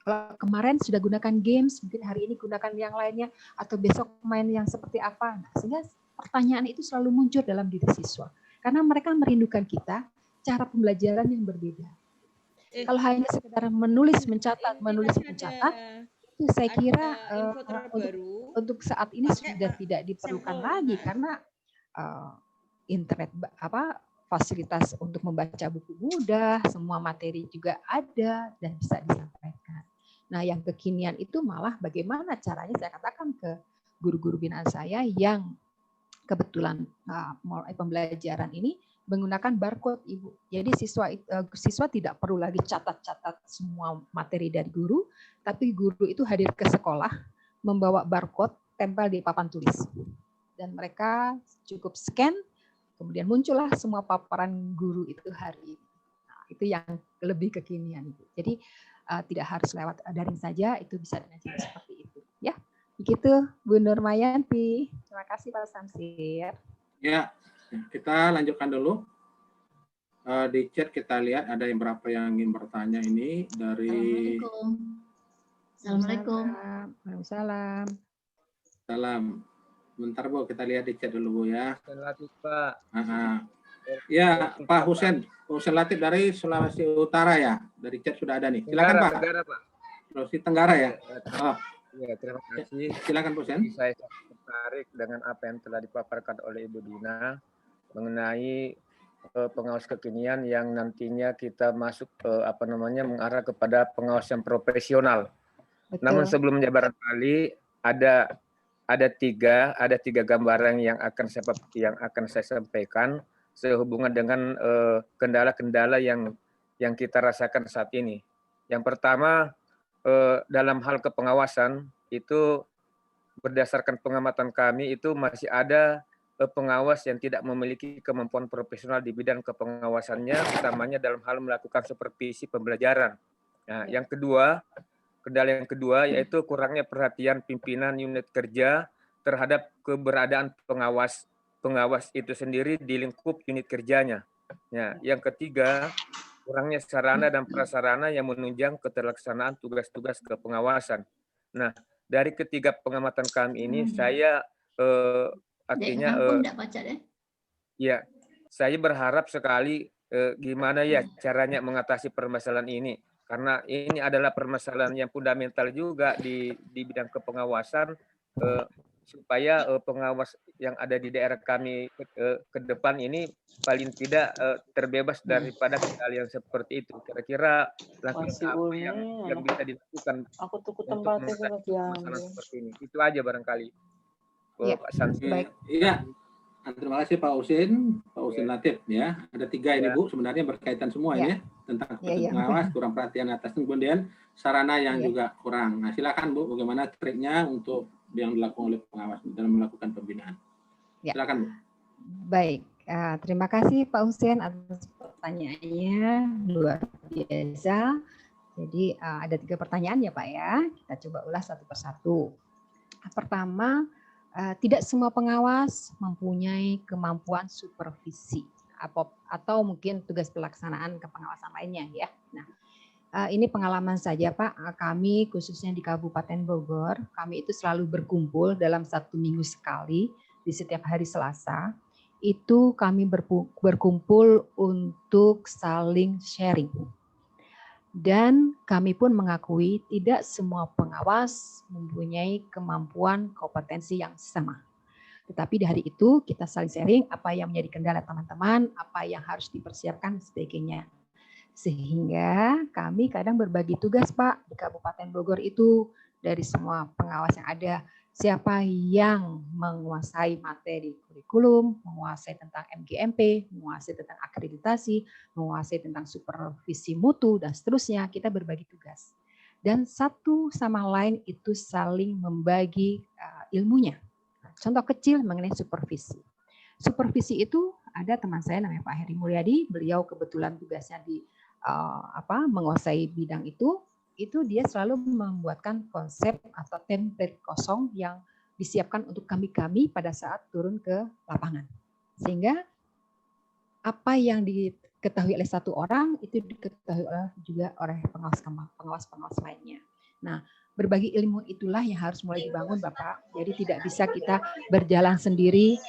Kalau kemarin sudah gunakan games, mungkin hari ini gunakan yang lainnya, atau besok main yang seperti apa. Nah, sehingga pertanyaan itu selalu muncul dalam diri siswa. Karena mereka merindukan kita, cara pembelajaran yang berbeda. Kalau hanya sekedar menulis, mencatat, itu saya kira untuk saat ini sudah tidak diperlukan lagi, karena internet fasilitas untuk membaca buku mudah, semua materi juga ada dan bisa disampaikan. Nah, yang kekinian itu malah bagaimana caranya, saya katakan ke guru-guru binaan saya yang kebetulan mulai pembelajaran ini menggunakan barcode, Ibu. Jadi siswa tidak perlu lagi catat-catat semua materi dari guru, tapi guru itu hadir ke sekolah membawa barcode tempel di papan tulis. Dan mereka cukup scan, kemudian muncullah semua paparan guru itu hari ini. Nah, itu yang lebih kekinian, Ibu. Jadi tidak harus lewat daring saja, itu bisa dengan cara seperti itu. Ya, begitu Bu Nurmayanti. Terima kasih Pak Samsir. Ya, kita lanjutkan dulu. Di chat kita lihat ada yang berapa yang ingin bertanya ini dari. Assalamualaikum. Waalaikumsalam. Salam. Bentar Bu, kita lihat di chat dulu Bu ya. Latif, Pak. Ya, Pak Husen Latif dari Sulawesi Utara ya. Dari chat sudah ada nih. Silakan Pak. Tenggara, Pak. Sulawesi Tenggara ya. Oh. Ya, terima kasih. Silakan Husen. Saya tertarik dengan apa yang telah dipaparkan oleh Ibu Dina mengenai pengawas kekinian yang nantinya kita masuk mengarah kepada pengawasan profesional. Betul. Namun sebelumnya barangkali ada tiga gambaran yang akan saya sampaikan sehubungan dengan kendala-kendala yang kita rasakan saat ini. Yang pertama, dalam hal kepengawasan itu berdasarkan pengamatan kami itu masih ada pengawas yang tidak memiliki kemampuan profesional di bidang kepengawasannya, utamanya dalam hal melakukan supervisi pembelajaran. Nah, kendala yang kedua yaitu kurangnya perhatian pimpinan unit kerja terhadap keberadaan pengawas itu sendiri di lingkup unit kerjanya. Nah, yang ketiga, kurangnya sarana dan prasarana yang menunjang keterlaksanaan tugas-tugas kepengawasan. Nah, dari ketiga pengamatan kami ini, saya ya, saya berharap sekali gimana ya caranya mengatasi permasalahan ini, karena ini adalah permasalahan yang fundamental juga di bidang kepengawasan, supaya pengawas yang ada di daerah kami ke depan ini paling tidak terbebas daripada hal yang seperti itu. Kira-kira langkah apa yang bisa dilakukan untuk mengatasi masalah seperti ini? Itu aja barangkali. Ya, Pak Samsir. Iya. Terima kasih Pak Husin Latif ya. Ada tiga ini Bu, sebenarnya berkaitan semua ini ya, tentang pengawas, kurang perhatian atas, kemudian sarana yang juga kurang. Nah, silakan Bu, bagaimana triknya untuk yang dilakukan oleh pengawas dalam melakukan pembinaan. Silakan Bu. Baik, terima kasih Pak Husin atas pertanyaannya, luar biasa. Jadi ada 3 pertanyaan ya Pak ya. Kita coba ulas satu persatu. Pertama, tidak semua pengawas mempunyai kemampuan supervisi atau mungkin tugas pelaksanaan kepengawasan lainnya ya. Nah, ini pengalaman saja Pak, kami khususnya di Kabupaten Bogor, kami itu selalu berkumpul dalam 1 minggu sekali di setiap hari Selasa. Itu kami berkumpul untuk saling sharing. Dan kami pun mengakui tidak semua pengawas mempunyai kemampuan kompetensi yang sama. Tetapi di hari itu kita saling sharing apa yang menjadi kendala teman-teman, apa yang harus dipersiapkan, dan sebagainya. Sehingga kami kadang berbagi tugas, Pak, di Kabupaten Bogor itu dari semua pengawas yang ada. Siapa yang menguasai materi kurikulum, menguasai tentang MGMP, menguasai tentang akreditasi, menguasai tentang supervisi mutu, dan seterusnya, kita berbagi tugas. Dan satu sama lain itu saling membagi ilmunya. Contoh kecil mengenai supervisi. Supervisi itu ada teman saya namanya Pak Heri Mulyadi, beliau kebetulan tugasnya di menguasai bidang itu dia selalu membuatkan konsep atau template kosong yang disiapkan untuk kami pada saat turun ke lapangan. Sehingga apa yang diketahui oleh satu orang itu diketahui juga oleh pengawas-pengawas lainnya. Nah, berbagi ilmu itulah yang harus mulai dibangun, Bapak. Jadi tidak bisa kita berjalan sendiri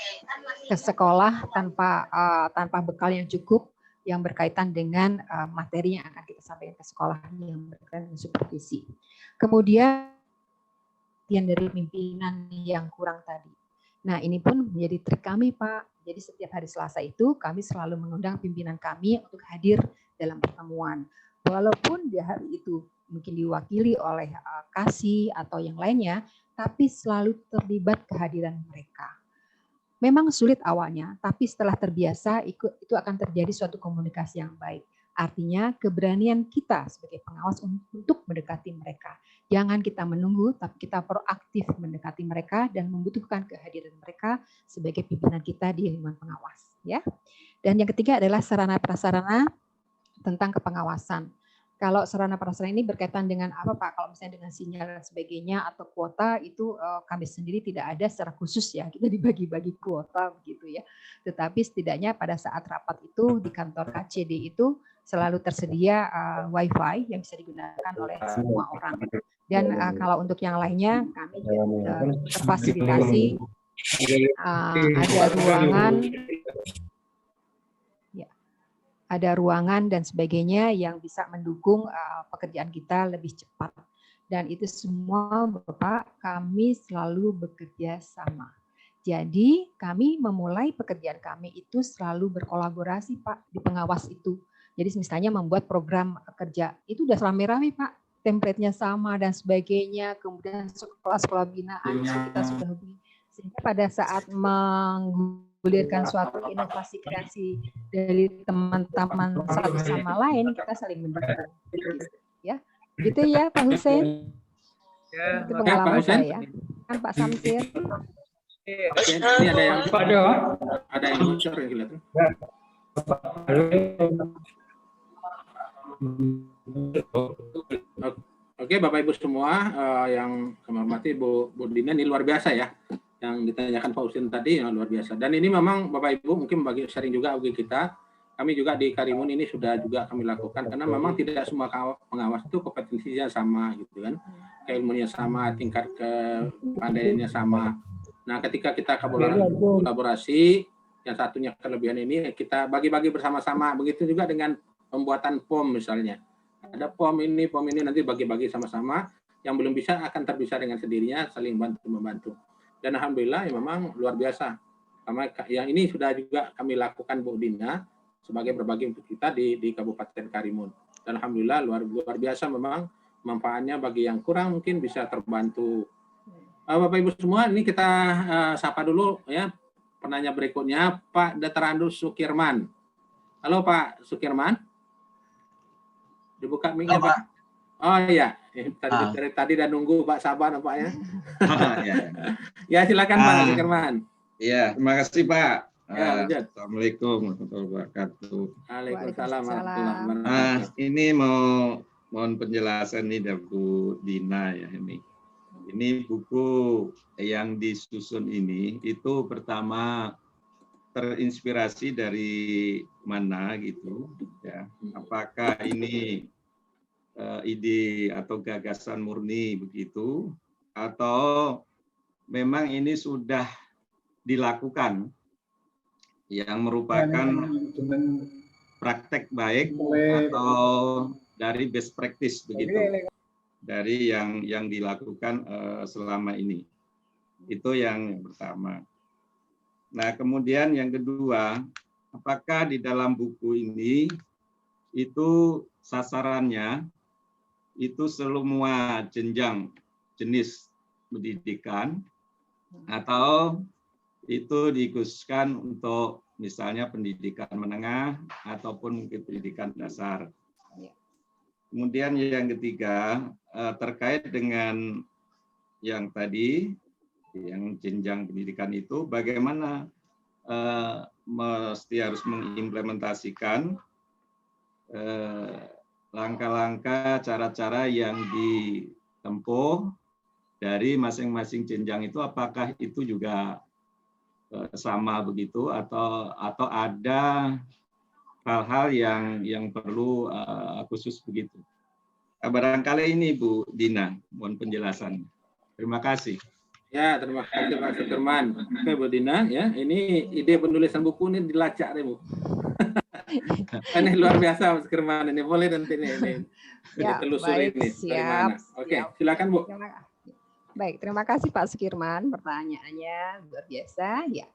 ke sekolah tanpa bekal yang cukup yang berkaitan dengan materi yang akan kita sampaikan ke sekolah yang berkaitan dengan supervisi. Kemudian yang dari pimpinan yang kurang tadi. Nah, ini pun menjadi trik kami, Pak. Jadi setiap hari Selasa itu kami selalu mengundang pimpinan kami untuk hadir dalam pertemuan. Walaupun di hari itu mungkin diwakili oleh Kasih atau yang lainnya, tapi selalu terlibat kehadiran mereka. Memang sulit awalnya, tapi setelah terbiasa itu akan terjadi suatu komunikasi yang baik. Artinya keberanian kita sebagai pengawas untuk mendekati mereka. Jangan kita menunggu, tapi kita proaktif mendekati mereka dan membutuhkan kehadiran mereka sebagai pimpinan kita di lingkungan pengawas. Ya. Dan yang ketiga adalah sarana-prasarana tentang kepengawasan. Kalau sarana prasarana ini berkaitan dengan apa, Pak? Kalau misalnya dengan sinyal dan sebagainya atau kuota itu kami sendiri tidak ada secara khusus ya, kita dibagi-bagi kuota begitu ya. Tetapi setidaknya pada saat rapat itu di kantor KCD itu selalu tersedia WiFi yang bisa digunakan oleh semua orang. Dan kalau untuk yang lainnya kami terfasilitasi ada ruangan dan sebagainya yang bisa mendukung pekerjaan kita lebih cepat. Dan itu semua, Bapak, kami selalu bekerja sama. Jadi kami memulai pekerjaan kami itu selalu berkolaborasi, Pak, di pengawas itu. Jadi misalnya membuat program kerja, itu udah rame-rame, Pak. Template-nya sama dan sebagainya. Kemudian sekolah-sekolah binaan kita sudah hubungi. Sehingga pada saat menggulirkan suatu inovasi kreasi dari teman-teman satu sama lain, kita saling mendukung. Ya, gitu ya Pak Hussein. Ya, itu pengalaman saya. Kan Pak Samsir. Ini ada yang bocor yang kelihatan. Oke, Bapak Ibu semua yang kami hormati, Bu Dina, ini luar biasa ya. Yang ditanyakan Pak Husin tadi yang luar biasa. Dan ini memang Bapak Ibu mungkin bagi sharing juga bagi kita. Kami juga di Karimun ini sudah juga kami lakukan karena memang tidak semua pengawas itu kompetensinya sama gitu kan. Keilmuannya sama, tingkat kepandaiannya sama. Nah, ketika kita kolaborasi, yang satunya kelebihan ini kita bagi-bagi bersama-sama. Begitu juga dengan pembuatan POM misalnya. Ada POM ini nanti bagi-bagi sama-sama. Yang belum bisa akan terpisah dengan sendirinya, saling bantu-membantu. Dan alhamdulillah ya memang luar biasa. Karena yang ini sudah juga kami lakukan Bu Dina sebagai berbagi untuk kita di Kabupaten Karimun. Dan alhamdulillah luar biasa memang manfaatnya bagi yang kurang mungkin bisa terbantu. Bapak Ibu semua, ini kita sapa dulu ya. Penanya berikutnya Pak Datrandus Sukirman. Halo Pak Sukirman. Dibuka mic-nya Pak. Oh iya, dari tadi udah nunggu Pak, sabar Pak ya. Ya silakan Pak Sukirman. Iya, terima kasih Pak. Ya, Assalamualaikum warahmatullahi wabarakatuh. Waalaikumsalam warahmatullahi wabarakatuh. Ini mohon penjelasan nih dari Bu Dina ya ini. Ini buku yang disusun ini itu pertama terinspirasi dari mana gitu ya. Apakah ini ide atau gagasan murni begitu atau memang ini sudah dilakukan yang merupakan praktek baik atau dari best practice begitu, dari yang dilakukan selama ini. Itu yang pertama. Nah, kemudian yang kedua, apakah di dalam buku ini itu sasarannya itu semua jenjang jenis pendidikan atau itu dikhususkan untuk misalnya pendidikan menengah ataupun mungkin pendidikan dasar. Kemudian yang ketiga terkait dengan yang tadi yang jenjang pendidikan itu bagaimana mesti harus mengimplementasikan langkah-langkah, cara-cara yang ditempuh dari masing-masing jenjang itu, apakah itu juga sama begitu atau ada hal-hal yang perlu khusus begitu. Barangkali ini Bu Dina, mohon penjelasan. Terima kasih. Ya, terima kasih Pak Sukirman. Oke Bu Dina, ya ini ide penulisan buku ini dilacak deh Bu. Ini luar biasa Mas Sukirman, ini boleh nanti ini Ya, ditelusuri baik, ini dari mana. Oke, silakan Bu. Baik, terima kasih Pak Sukirman, pertanyaannya luar biasa. Ya,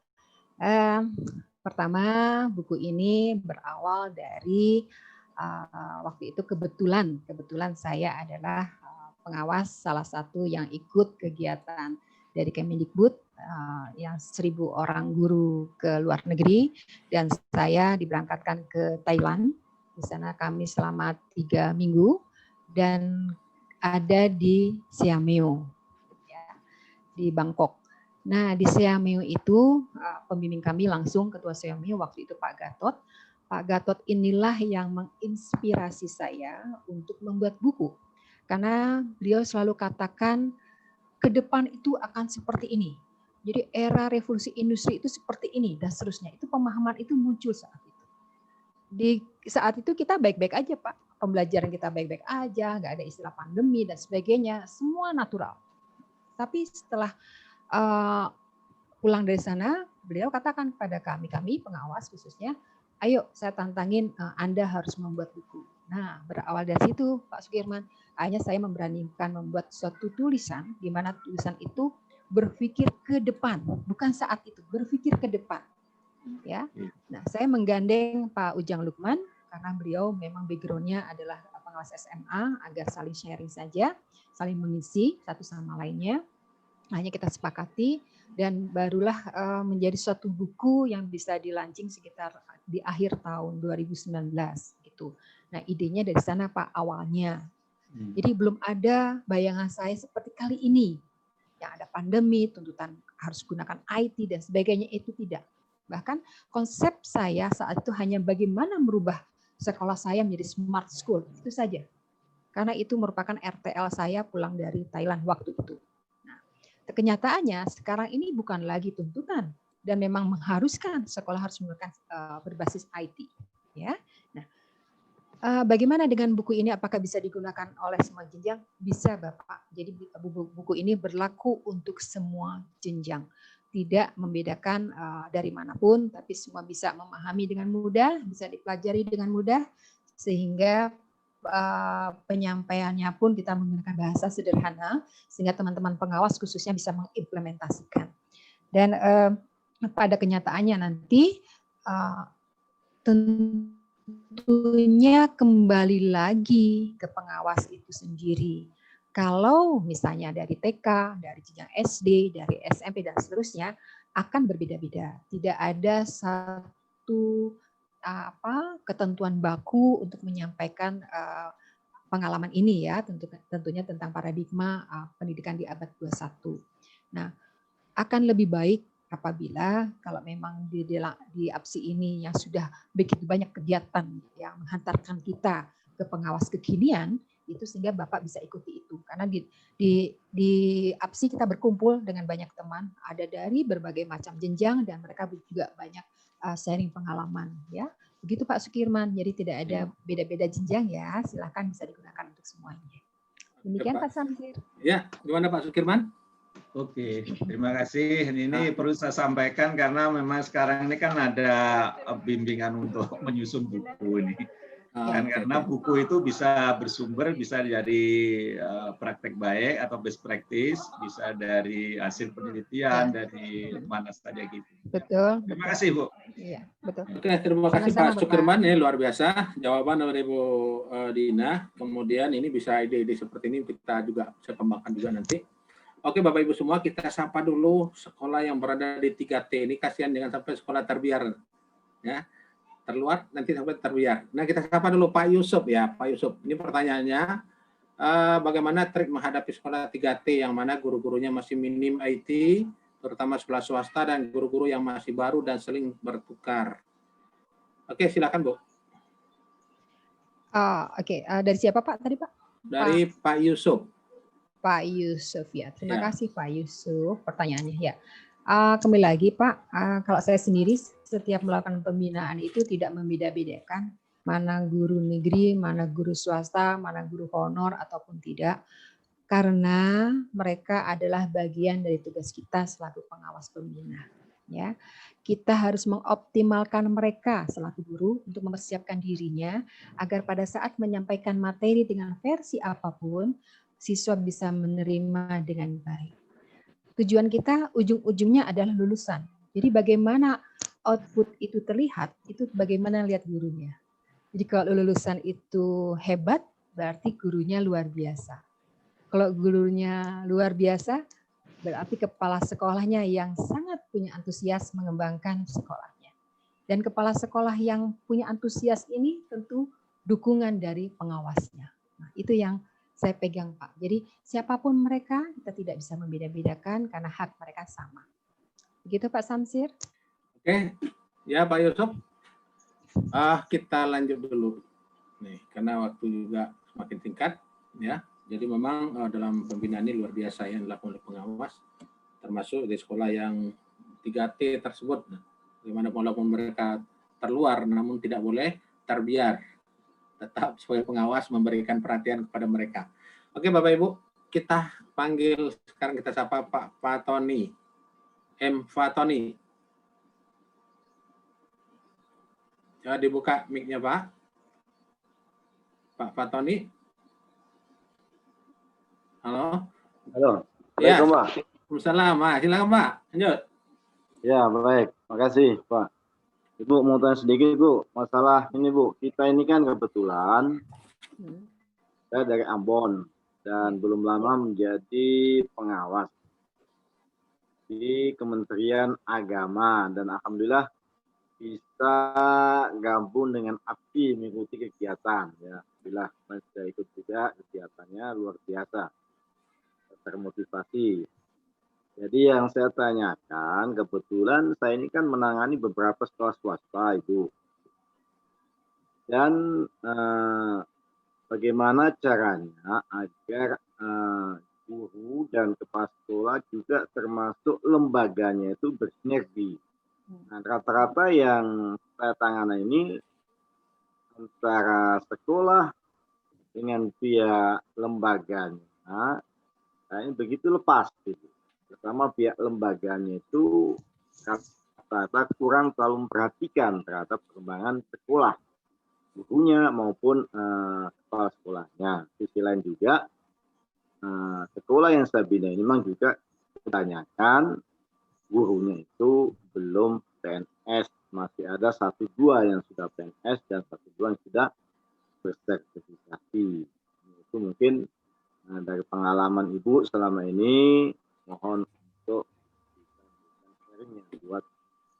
pertama buku ini berawal dari waktu itu kebetulan saya adalah pengawas salah satu yang ikut kegiatan dari Kemendikbud yang 1.000 orang guru ke luar negeri, dan saya diberangkatkan ke Thailand. Di sana kami selama 3 minggu dan ada di Siameo, ya, di Bangkok. Nah, di Siameo itu pembimbing kami langsung ketua Siameo waktu itu Pak Gatot. Pak Gatot inilah yang menginspirasi saya untuk membuat buku. Karena beliau selalu katakan ke depan itu akan seperti ini. Jadi era revolusi industri itu seperti ini dan seterusnya. Itu pemahaman itu muncul saat itu. Di saat itu kita baik-baik aja Pak. Pembelajaran kita baik-baik aja, nggak ada istilah pandemi dan sebagainya. Semua natural. Tapi setelah pulang dari sana, beliau katakan kepada kami pengawas khususnya, ayo saya tantangin Anda harus membuat buku. Nah, berawal dari situ Pak Sukirman, akhirnya saya memberanikan membuat suatu tulisan, di mana tulisan itu berpikir ke depan, bukan saat itu, berpikir ke depan. Ya, nah saya menggandeng Pak Ujang Lukman karena beliau memang background-nya adalah pengawas SMA, agar saling sharing saja, saling mengisi satu sama lainnya. Hanya kita sepakati dan barulah menjadi suatu buku yang bisa dilaunching sekitar di akhir tahun 2019 gitu. Nah, idenya dari sana Pak awalnya. Jadi belum ada bayangan saya seperti kali ini. Yang ada pandemi, tuntutan harus gunakan IT dan sebagainya, itu tidak. Bahkan konsep saya saat itu hanya bagaimana merubah sekolah saya menjadi smart school, itu saja. Karena itu merupakan RTL saya pulang dari Thailand waktu itu. Nah, kenyataannya sekarang ini bukan lagi tuntutan dan memang mengharuskan sekolah harus menggunakan berbasis IT. Ya, nah. Bagaimana dengan buku ini? Apakah bisa digunakan oleh semua jenjang? Bisa, Bapak. Jadi buku ini berlaku untuk semua jenjang. Tidak membedakan dari manapun, tapi semua bisa memahami dengan mudah, bisa dipelajari dengan mudah, sehingga penyampaiannya pun kita menggunakan bahasa sederhana, sehingga teman-teman pengawas khususnya bisa mengimplementasikan. Dan pada kenyataannya nanti tentunya kembali lagi ke pengawas itu sendiri. Kalau misalnya dari TK, dari jenjang SD, dari SMP dan seterusnya akan berbeda-beda. Tidak ada satu ketentuan baku untuk menyampaikan pengalaman ini ya, tentunya tentang paradigma pendidikan di abad 21. Nah, akan lebih baik apabila kalau memang di APSI ini yang sudah begitu banyak kegiatan yang menghantarkan kita ke pengawas kekinian, itu sehingga Bapak bisa ikuti itu. Karena di APSI kita berkumpul dengan banyak teman, ada dari berbagai macam jenjang dan mereka juga banyak sharing pengalaman. Ya, begitu Pak Sukirman. Jadi tidak ada beda-beda jenjang ya. Silakan bisa digunakan untuk semuanya. Demikian Pak Samsir. Ya, gimana Pak Sukirman? Oke, terima kasih. Ini perlu saya sampaikan karena memang sekarang ini kan ada bimbingan untuk menyusun buku ini. Dan karena buku itu bisa bersumber, bisa dari praktek baik atau best practice, bisa dari hasil penelitian, dari mana saja gitu. Betul. Terima kasih, Bu. Iya, betul. Oke, terima kasih Sama-sama, Pak Sukirman, ini luar biasa jawaban dari Bu Dina. Kemudian ini bisa ide-ide seperti ini kita juga bisa kembangkan juga nanti. Oke, Bapak Ibu semua, kita sapa dulu sekolah yang berada di 3T ini. Kasihan dengan sampai sekolah terbiar, ya, terluar nanti sampai terbiar. Nah, kita sapa dulu Pak Yusuf ya, Pak Yusuf. Ini pertanyaannya, bagaimana trik menghadapi sekolah 3T yang mana guru-gurunya masih minim IT, terutama sekolah swasta dan guru-guru yang masih baru dan sering bertukar. Oke, silakan Bu. Oke, dari siapa Pak tadi Pak? Dari Pak Yusuf. Pak Yusuf ya, terima Ya. kasih Pak Yusuf pertanyaannya ya. Kembali lagi Pak, kalau saya sendiri setiap melakukan pembinaan itu tidak membeda-bedakan mana guru negeri, mana guru swasta, mana guru honor ataupun tidak, karena mereka adalah bagian dari tugas kita selaku pengawas pembina. Ya, kita harus mengoptimalkan mereka selaku guru untuk mempersiapkan dirinya agar pada saat menyampaikan materi dengan versi apapun, siswa bisa menerima dengan baik. Tujuan kita ujung-ujungnya adalah lulusan. Jadi bagaimana output itu terlihat, itu bagaimana lihat gurunya. Jadi kalau lulusan itu hebat, berarti gurunya luar biasa. Kalau gurunya luar biasa, berarti kepala sekolahnya yang sangat punya antusias mengembangkan sekolahnya. Dan kepala sekolah yang punya antusias ini tentu dukungan dari pengawasnya. Nah, itu yang saya pegang Pak. Jadi siapapun mereka, kita tidak bisa membeda-bedakan karena hak mereka sama. Begitu Pak Samsir. Oke, ya Pak Yusuf. Kita lanjut dulu. Nih, karena waktu juga semakin singkat, ya. Jadi memang dalam pembinaan ini luar biasa yang dilakukan oleh pengawas, termasuk di sekolah yang 3T tersebut. Bagaimana walaupun mereka terluar, namun tidak boleh terbiar. Tetap sebagai pengawas memberikan perhatian kepada mereka. Oke Bapak Ibu, kita panggil sekarang kita sapa Pak Fatoni. M. Fatoni. Coba dibuka mic-nya Pak. Pak Fatoni. Halo. Halo. Ya. Assalamualaikum, Pak. Waalaikumsalam. Silakan Pak. Lanjut. Ya, baik. Makasih, Pak. Ibu mau tanya sedikit, Bu. Masalah ini, Bu. Kita ini kan kebetulan saya dari Ambon dan belum lama menjadi pengawas di Kementerian Agama dan alhamdulillah bisa gabung dengan API mengikuti kegiatan ya. Alhamdulillah saya ikut juga kegiatannya luar biasa. Termotivasi. Jadi yang saya tanyakan, kebetulan saya ini kan menangani beberapa sekolah swasta, Ibu. Dan bagaimana caranya agar guru dan kepala sekolah juga termasuk lembaganya itu bersinergi. Nah, rata-rata yang saya tangani ini antara sekolah dengan pihak lembaganya, ini begitu lepas gitu. Pertama pihak lembaganya itu rata-rata kurang terlalu memperhatikan terhadap perkembangan sekolah, gurunya maupun kepala sekolahnya. Sisi lain juga sekolah yang saya bina ini memang juga ditanyakan gurunya itu belum PNS, masih ada 1-2 yang sudah PNS dan 1-2 yang sudah bersertifikasi. Itu mungkin dari pengalaman Ibu selama ini, mohon untuk sharing yang buat.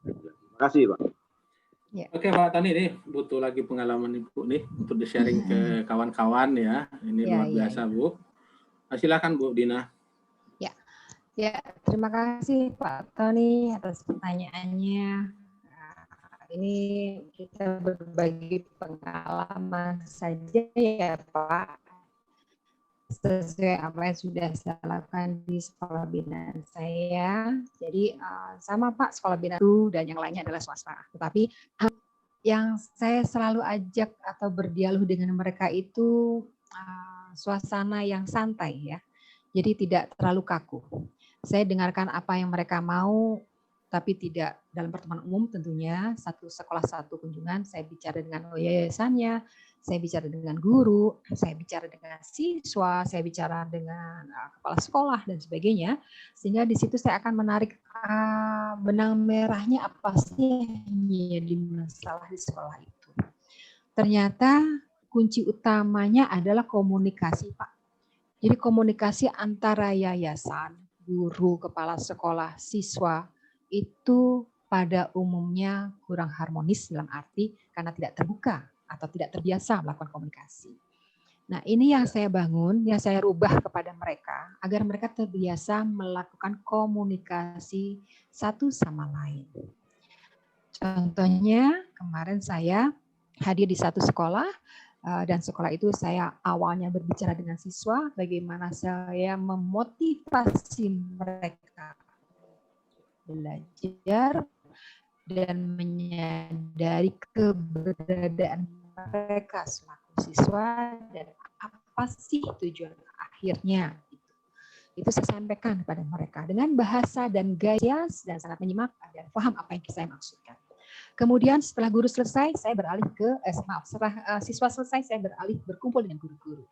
Terima kasih, Pak. Ya. Oke Pak Tani, ini butuh lagi pengalaman Ibu nih untuk di-sharing ke kawan-kawan ya. Ini Ya, luar biasa Bu. Silakan Bu Dina. Ya, terima kasih Pak Tony atas pertanyaannya. Ini kita berbagi pengalaman saja ya Pak, sesuai apa yang sudah saya lakukan di sekolah binaan saya. Jadi sama Pak, sekolah binaan itu dan yang lainnya adalah swasta. Tetapi yang saya selalu ajak atau berdialog dengan mereka itu suasana yang santai ya. Jadi tidak terlalu kaku. Saya dengarkan apa yang mereka mau, tapi tidak dalam pertemuan umum tentunya, satu sekolah satu kunjungan, saya bicara dengan yayasannya, saya bicara dengan guru, saya bicara dengan siswa, saya bicara dengan kepala sekolah dan sebagainya, sehingga di situ saya akan menarik benang merahnya apa sih yang jadi masalah di sekolah itu. Ternyata kunci utamanya adalah komunikasi, Pak. Jadi komunikasi antara yayasan, guru, kepala sekolah, siswa, itu pada umumnya kurang harmonis dalam arti karena tidak terbuka atau tidak terbiasa melakukan komunikasi. Nah, ini yang saya bangun, yang saya rubah kepada mereka agar mereka terbiasa melakukan komunikasi satu sama lain. Contohnya, kemarin saya hadir di satu sekolah dan sekolah itu saya awalnya berbicara dengan siswa bagaimana saya memotivasi mereka belajar dan menyadari keberadaan mereka selaku siswa dan apa sih tujuan akhirnya. Itu saya sampaikan kepada mereka dengan bahasa dan gaya dan sangat menyimak dan paham apa yang saya maksudkan. Kemudian setelah guru selesai, saya beralih ke setelah siswa selesai, saya beralih berkumpul dengan guru-guru.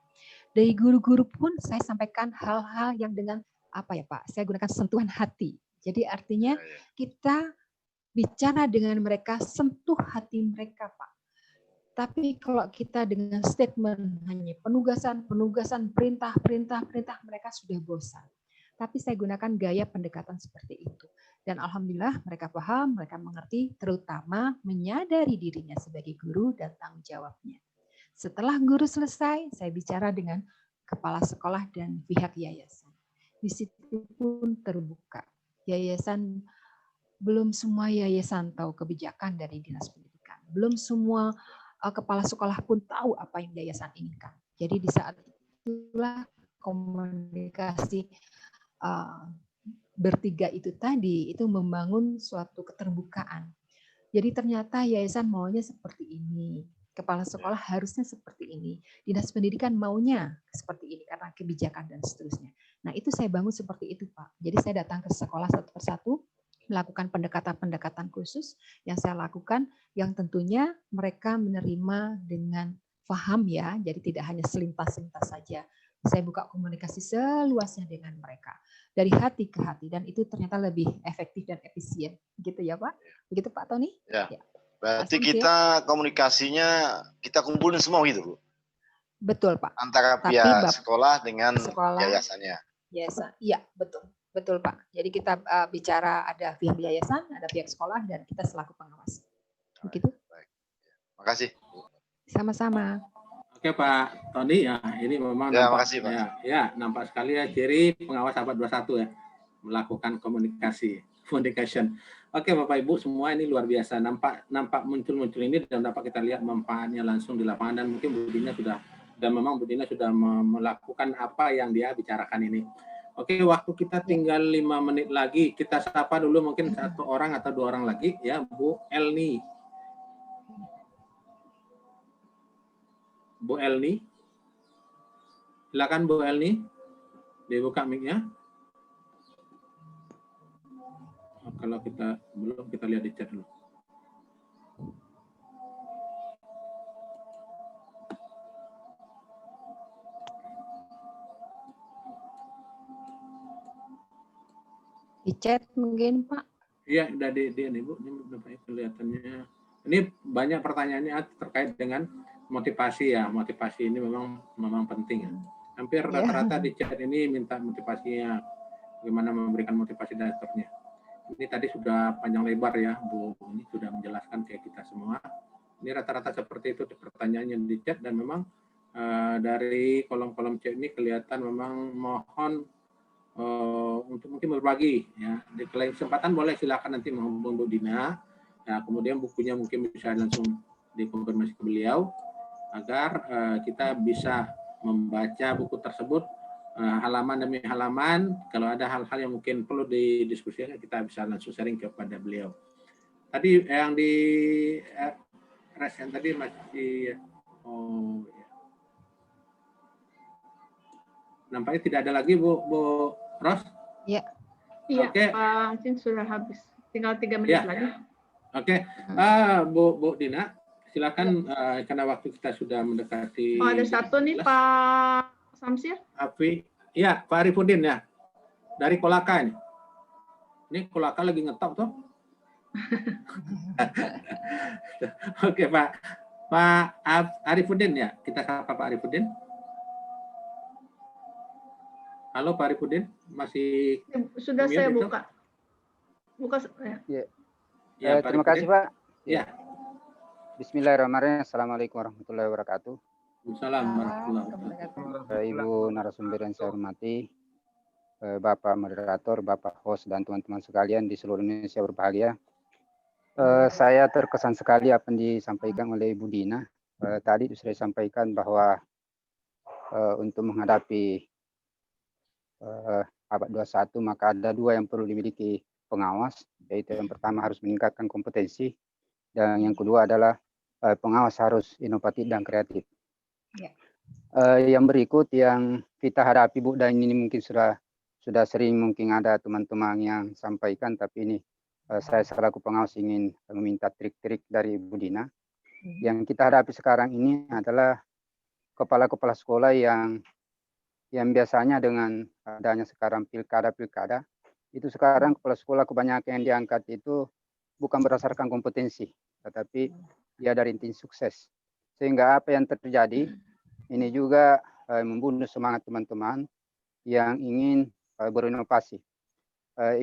Dari guru-guru pun saya sampaikan hal-hal yang dengan apa ya Pak? Saya gunakan sentuhan hati. Jadi artinya kita bicara dengan mereka, sentuh hati mereka, Pak. Tapi kalau kita dengan statement hanya penugasan, perintah, mereka sudah bosan. Tapi saya gunakan gaya pendekatan seperti itu. Dan alhamdulillah mereka paham, mereka mengerti, terutama menyadari dirinya sebagai guru dan tanggung jawabnya. Setelah guru selesai, saya bicara dengan kepala sekolah dan pihak yayasan. Di situ pun terbuka. Yayasan, belum semua yayasan tahu kebijakan dari Dinas Pendidikan. Belum semua kepala sekolah pun tahu apa yang yayasan inginkan. Jadi di saat itulah komunikasi bertiga itu tadi itu membangun suatu keterbukaan. Jadi ternyata yayasan maunya seperti ini, kepala sekolah harusnya seperti ini, Dinas Pendidikan maunya seperti ini karena kebijakan dan seterusnya. Nah itu saya bangun seperti itu Pak. Jadi saya datang ke sekolah satu persatu, melakukan pendekatan-pendekatan khusus yang saya lakukan, yang tentunya mereka menerima dengan paham ya, jadi tidak hanya selintas-selintas saja. Saya buka komunikasi seluasnya dengan mereka dari hati ke hati dan itu ternyata lebih efektif dan efisien, gitu ya Pak? Begitu Pak Tony? Ya. Ya. Berarti kita komunikasinya kita kumpulin semua gitu Bu? Betul Pak. Antara pihak sekolah dengan yayasannya. Yayasan, iya betul, betul Pak. Jadi kita bicara ada pihak yayasan, ada pihak sekolah dan kita selaku pengawas. Begitu? Baik. Makasih. Sama-sama. Oke Pak Tony ya, ini memang ya, nampak, makasih, Pak. Ya, nampak sekali ya ciri pengawas abad 21 ya, melakukan communication. Oke Bapak Ibu semua ini luar biasa, nampak muncul ini dan dapat kita lihat manfaatnya langsung di lapangan dan mungkin Bu Dina sudah melakukan apa yang dia bicarakan ini. Oke, waktu kita tinggal 5 menit lagi, kita sapa dulu mungkin satu orang atau dua orang lagi ya, Bu Elni. Bu Elni, silakan Bu Elni, dibuka mic-nya. Kalau kita belum, kita lihat di chat dulu. Di chat mungkin Pak? Iya, udah di nih Bu, ini kelihatannya. Ini banyak pertanyaannya terkait dengan motivasi ya, motivasi ini memang penting ya. Hampir rata-rata di chat ini minta motivasinya, bagaimana memberikan motivasi dan seterusnya. Ini tadi sudah panjang lebar ya, Bu, ini sudah menjelaskan ke kita semua. Ini rata-rata seperti itu pertanyaannya di chat dan memang dari kolom-kolom chat ini kelihatan memang mohon untuk mungkin berbagi ya. Di lain kesempatan boleh silakan nanti menghubungi Bu Dina. Nah, kemudian bukunya mungkin bisa langsung dikonfirmasi ke beliau agar kita bisa membaca buku tersebut halaman demi halaman. Kalau ada hal-hal yang mungkin perlu didiskusikan, kita bisa langsung sharing kepada beliau. Tadi yang di yang tadi masih ya. Nampaknya tidak ada lagi Bu Ros. Iya. Iya, Oke. Pak Acin sudah habis. Tinggal 3 menit Ya. lagi. Oke, Bu Dina, silakan karena waktu kita sudah mendekati. Oh, ada satu nih Pak Samsir. Afi, ya Pak Arifudin ya, dari Kolaka ini. Ini Kolaka lagi ngetop tuh. Oke Pak Arifudin ya, kita sapa Pak Arifudin. Halo Pak Arifudin, masih sudah saya itu? buka. Ya. Ya, Terima kasih Pak. Ya. Bismillahirrahmanirrahim. Assalamualaikum warahmatullahi wabarakatuh. Assalamualaikum warahmatullahi wabarakatuh. Ibu narasumber yang saya hormati, Bapak moderator, Bapak host, dan teman-teman sekalian di seluruh Indonesia berbahagia. Saya terkesan sekali apa yang disampaikan oleh Ibu Dina. Tadi sudah disampaikan bahwa untuk menghadapi abad 21 maka ada 2 yang perlu dimiliki pengawas, yaitu yang pertama harus meningkatkan kompetensi, dan yang kedua adalah pengawas harus inovatif dan kreatif. Ya. Yang berikut yang kita hadapi Bu, dan ini mungkin sudah sering mungkin ada teman-teman yang sampaikan, tapi ini saya selaku pengawas ingin meminta trik-trik dari Ibu Dina. Yang kita hadapi sekarang ini adalah kepala-kepala sekolah yang biasanya dengan adanya sekarang pilkada, itu sekarang kepala sekolah kebanyakan yang diangkat itu bukan berdasarkan kompetensi, tetapi dia dari tim sukses. Sehingga apa yang terjadi ini juga membunuh semangat teman-teman yang ingin berinovasi.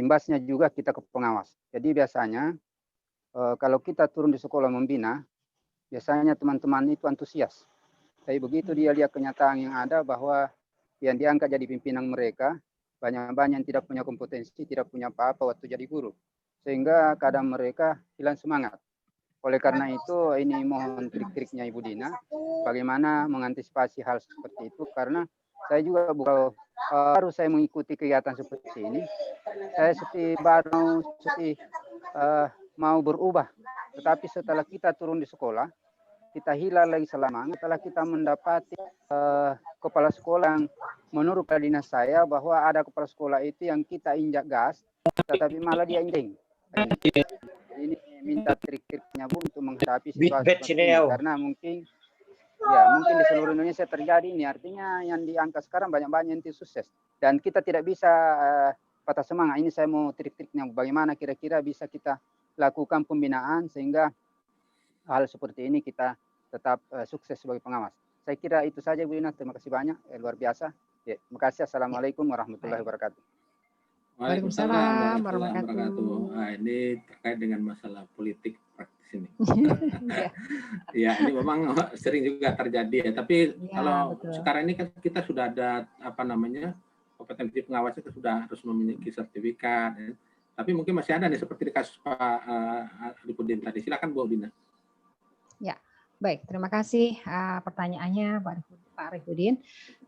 Imbasnya juga kita ke pengawas. Jadi biasanya kalau kita turun di sekolah membina, biasanya teman-teman itu antusias. Tapi begitu dia lihat kenyataan yang ada bahwa yang diangkat jadi pimpinan mereka, banyak-banyak yang tidak punya kompetensi, tidak punya apa-apa waktu jadi guru. Sehingga kadang mereka hilang semangat. Oleh karena itu, ini mohon trik-triknya Ibu Dina, bagaimana mengantisipasi hal seperti itu, karena saya juga baru saya mengikuti kegiatan seperti ini. Saya mau berubah. Tetapi setelah kita turun di sekolah, kita hilang lagi semangat setelah kita mendapati kepala sekolah yang menurut dinas saya bahwa ada kepala sekolah itu yang kita injak gas, tetapi malah dia inding. Ini minta trik-triknya Bu untuk menghadapi situasi seperti ini, karena mungkin di seluruh Indonesia terjadi ini. Artinya yang diangkat sekarang banyak-banyak yang sukses dan kita tidak bisa patah semangat. Ini saya mau trik-triknya bagaimana kira-kira bisa kita lakukan pembinaan sehingga hal seperti ini kita tetap sukses sebagai pengawas. Saya kira itu saja Bu Dina. Terima kasih banyak, luar biasa. Ya, terima kasih. Assalamualaikum warahmatullahi wabarakatuh. Waalaikumsalam warahmatullahi wabarakatuh. Nah, ini terkait dengan masalah politik praktis ini. Ya, ini memang sering juga terjadi ya. Tapi kalau sekarang ini kan kita sudah ada kompetensi pengawas itu sudah harus memiliki sertifikat. Ya. Tapi mungkin masih ada nih seperti di kasus Pak Arifudin tadi. Silakan Bu Dina. Ya, baik. Terima kasih pertanyaannya Pak Arifudin.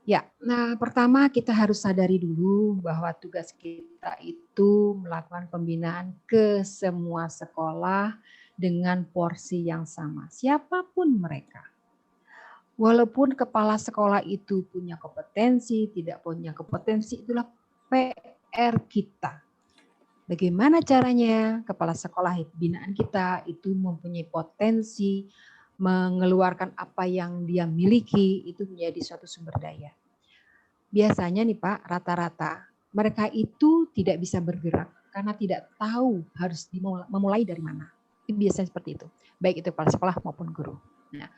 Ya, nah pertama kita harus sadari dulu bahwa tugas kita itu melakukan pembinaan ke semua sekolah dengan porsi yang sama, siapapun mereka. Walaupun kepala sekolah itu punya kompetensi, tidak punya kompetensi, itulah PR kita. Bagaimana caranya kepala sekolah binaan kita itu mempunyai potensi, mengeluarkan apa yang dia miliki, itu menjadi suatu sumber daya. Biasanya nih Pak, rata-rata mereka itu tidak bisa bergerak karena tidak tahu harus memulai dari mana. Biasanya seperti itu, baik itu kepala sekolah maupun guru. Nah,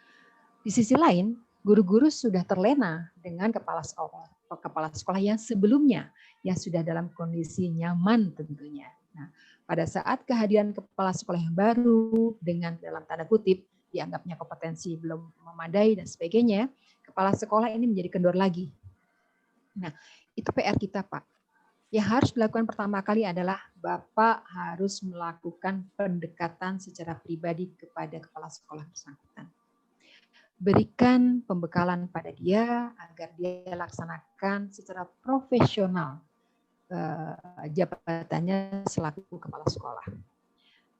di sisi lain, guru-guru sudah terlena dengan kepala sekolah yang sebelumnya, yang sudah dalam kondisi nyaman tentunya. Nah, pada saat kehadiran kepala sekolah yang baru dengan dalam tanda kutip dianggapnya kompetensi belum memadai dan sebagainya, kepala sekolah ini menjadi kendor lagi. Nah, itu PR kita Pak. Yang harus dilakukan pertama kali adalah Bapak harus melakukan pendekatan secara pribadi kepada kepala sekolah bersangkutan. Berikan pembekalan pada dia agar dia laksanakan secara profesional jabatannya selaku kepala sekolah.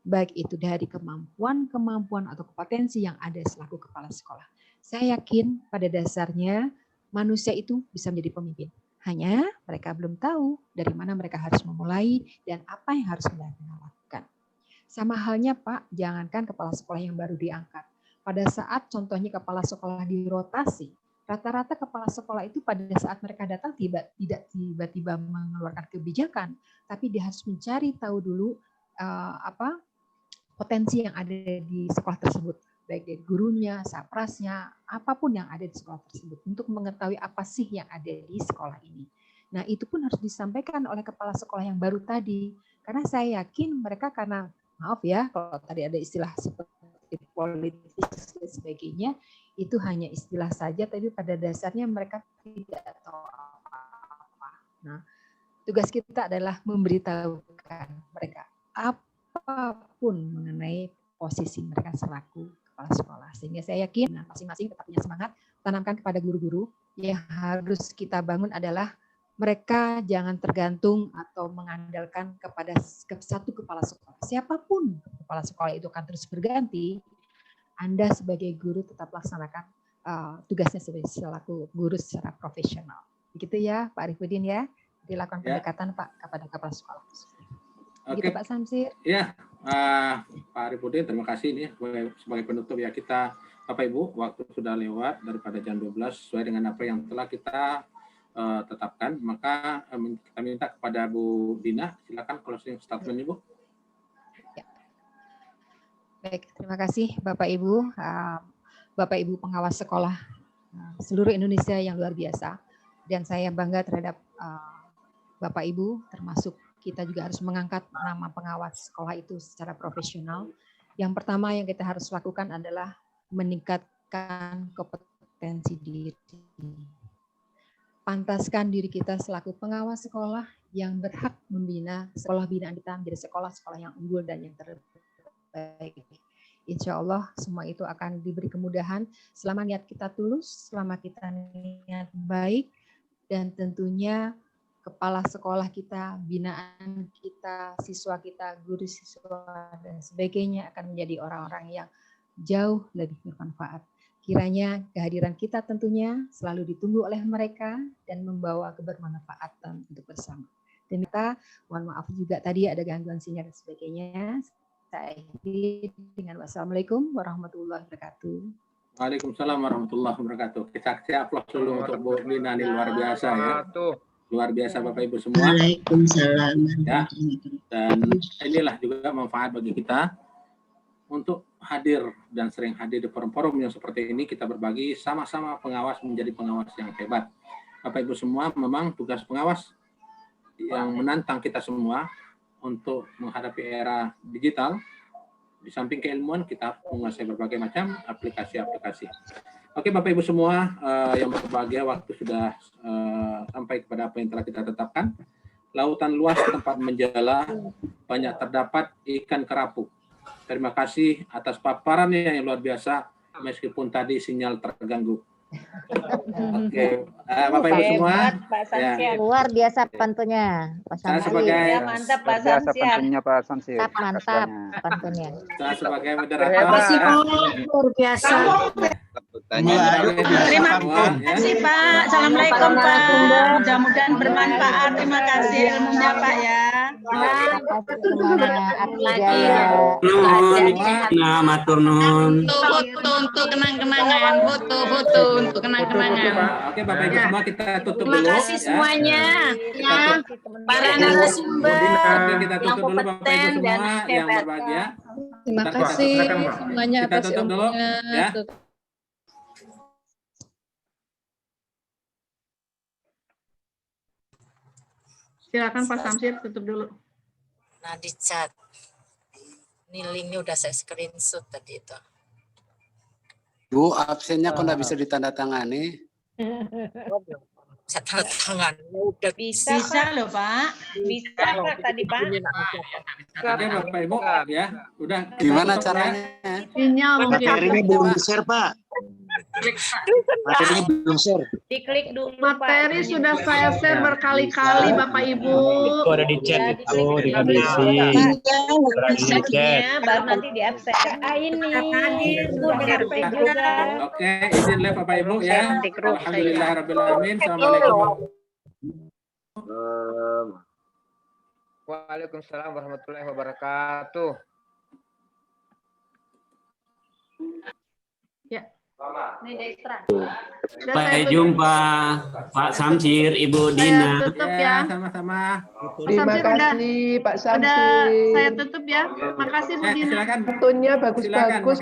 Baik itu dari kemampuan atau kompetensi yang ada selaku kepala sekolah. Saya yakin pada dasarnya manusia itu bisa menjadi pemimpin. Hanya mereka belum tahu dari mana mereka harus memulai dan apa yang harus mereka lakukan. Sama halnya Pak, jangankan kepala sekolah yang baru diangkat. Pada saat contohnya kepala sekolah dirotasi, rata-rata kepala sekolah itu pada saat mereka datang tidak tiba-tiba mengeluarkan kebijakan, tapi dia harus mencari tahu dulu potensi yang ada di sekolah tersebut, baik dari gurunya, saprasnya, apapun yang ada di sekolah tersebut, untuk mengetahui apa sih yang ada di sekolah ini. Nah, itu pun harus disampaikan oleh kepala sekolah yang baru tadi, karena saya yakin mereka karena, maaf ya, kalau tadi ada istilah seperti politis dan sebagainya, itu hanya istilah saja, tapi pada dasarnya mereka tidak tahu apa-apa. Nah, tugas kita adalah memberitahukan mereka apapun mengenai posisi mereka selaku kepala sekolah. Sehingga saya yakin masing-masing tetap punya semangat, tanamkan kepada guru-guru. Yang harus kita bangun adalah mereka jangan tergantung atau mengandalkan kepada satu kepala sekolah. Siapapun kepala sekolah itu akan terus berganti, Anda sebagai guru tetap laksanakan tugasnya selaku guru secara profesional. Begitu ya Pak Arifudin ya, dilakukan pendekatan Pak kepada kepala sekolah. Begitu Pak Samsir. Ya, Pak Arifudin, terima kasih ini sebagai penutup ya kita, Bapak Ibu, waktu sudah lewat daripada jam 12 sesuai dengan apa yang telah kita tetapkan, maka kita minta kepada Bu Dina, silakan closing statement Ibu. Ya. Baik, terima kasih Bapak Ibu, Bapak Ibu pengawas sekolah seluruh Indonesia yang luar biasa, dan saya bangga terhadap Bapak Ibu, termasuk kita juga harus mengangkat nama pengawas sekolah itu secara profesional. Yang pertama yang kita harus lakukan adalah meningkatkan kompetensi diri. Pantaskan diri kita selaku pengawas sekolah yang berhak membina sekolah binaan kita menjadi sekolah-sekolah yang unggul dan yang terbaik. Insya Allah semua itu akan diberi kemudahan selama niat kita tulus, selama kita niat baik, dan tentunya kepala sekolah kita, binaan kita, siswa kita, guru siswa, dan sebagainya akan menjadi orang-orang yang jauh lebih bermanfaat. Kiranya kehadiran kita tentunya selalu ditunggu oleh mereka dan membawa kebermanfaatan untuk bersama. Dan kita, mohon maaf juga tadi ada gangguan sinyal dan sebagainya. Saya akhiri dengan wassalamualaikum warahmatullahi wabarakatuh. Waalaikumsalam warahmatullahi wabarakatuh. Kita aplaus dulu untuk Bu Dina, ini luar biasa ya. Luar biasa Bapak Ibu semua. Waalaikumsalam. Ya. Dan inilah juga manfaat bagi kita untuk hadir dan sering hadir di forum-forum yang seperti ini, kita berbagi sama-sama pengawas menjadi pengawas yang hebat. Bapak Ibu semua, memang tugas pengawas yang menantang kita semua untuk menghadapi era digital. Di samping keilmuan, kita menguasai berbagai macam aplikasi-aplikasi. Oke Bapak Ibu semua yang berbahagia, waktu sudah sampai kepada apa yang telah kita tetapkan. Lautan luas tempat menjala, banyak terdapat ikan kerapu. Terima kasih atas paparannya yang luar biasa, meskipun tadi sinyal terganggu. Oke, Bapak Ibu semua, ya. Luar biasa pantunnya, Pak Samsir. Ya, mantap Pak Samsir. Pantunnya Pak Samsir. Mantap pantunnya. Saya sebagai moderator. Terima kasih Pak, luar biasa. Terima kasih Pak. Assalamualaikum Pak. Mudah-mudahan bermanfaat. Terima kasih ilmunya Pak ya. Nah, matur nuwun. Foto untuk kenang-kenangan. Foto untuk kenang-kenangan. Oke Bapak Ibu semua, kita tutup dulu. Terima kasih semuanya. Ya, para narasumber yang kompeten dan yang berbahagia. Terima kasih semuanya atas ilmunya. Silakan Pak Samsir, tutup dulu. Nah, di chat. Ini linknya udah saya screenshot tadi itu. Bu, absennya kok nggak bisa ditandatangani? Bisa tanda tangan. Udah bisa loh Pak. Bisa Pak tadi Pak. Oke Bapak Ibu ya, udah. Gimana caranya? Materinya belum share Pak. Materinya belum share. Diklik dulu materi Pak. Sudah saya share berkali-kali Bapak Ibu. Itu ada di chat itu, dikabisi. Baru nanti di absen. Ini juga. Oke, izin live Bapak Ibu ya. Alhamdulillahirabbil alamin. Assalamualaikum. Waalaikumsalam warahmatullahi wabarakatuh. Ya. Sampai jumpa Pak Samsir, Ibu Dina. Saya tutup ya. Sama-sama. Terima kasih Pak Samsir. Saya tutup ya. Makasih Bu Dina. Waktunya bagus-bagus.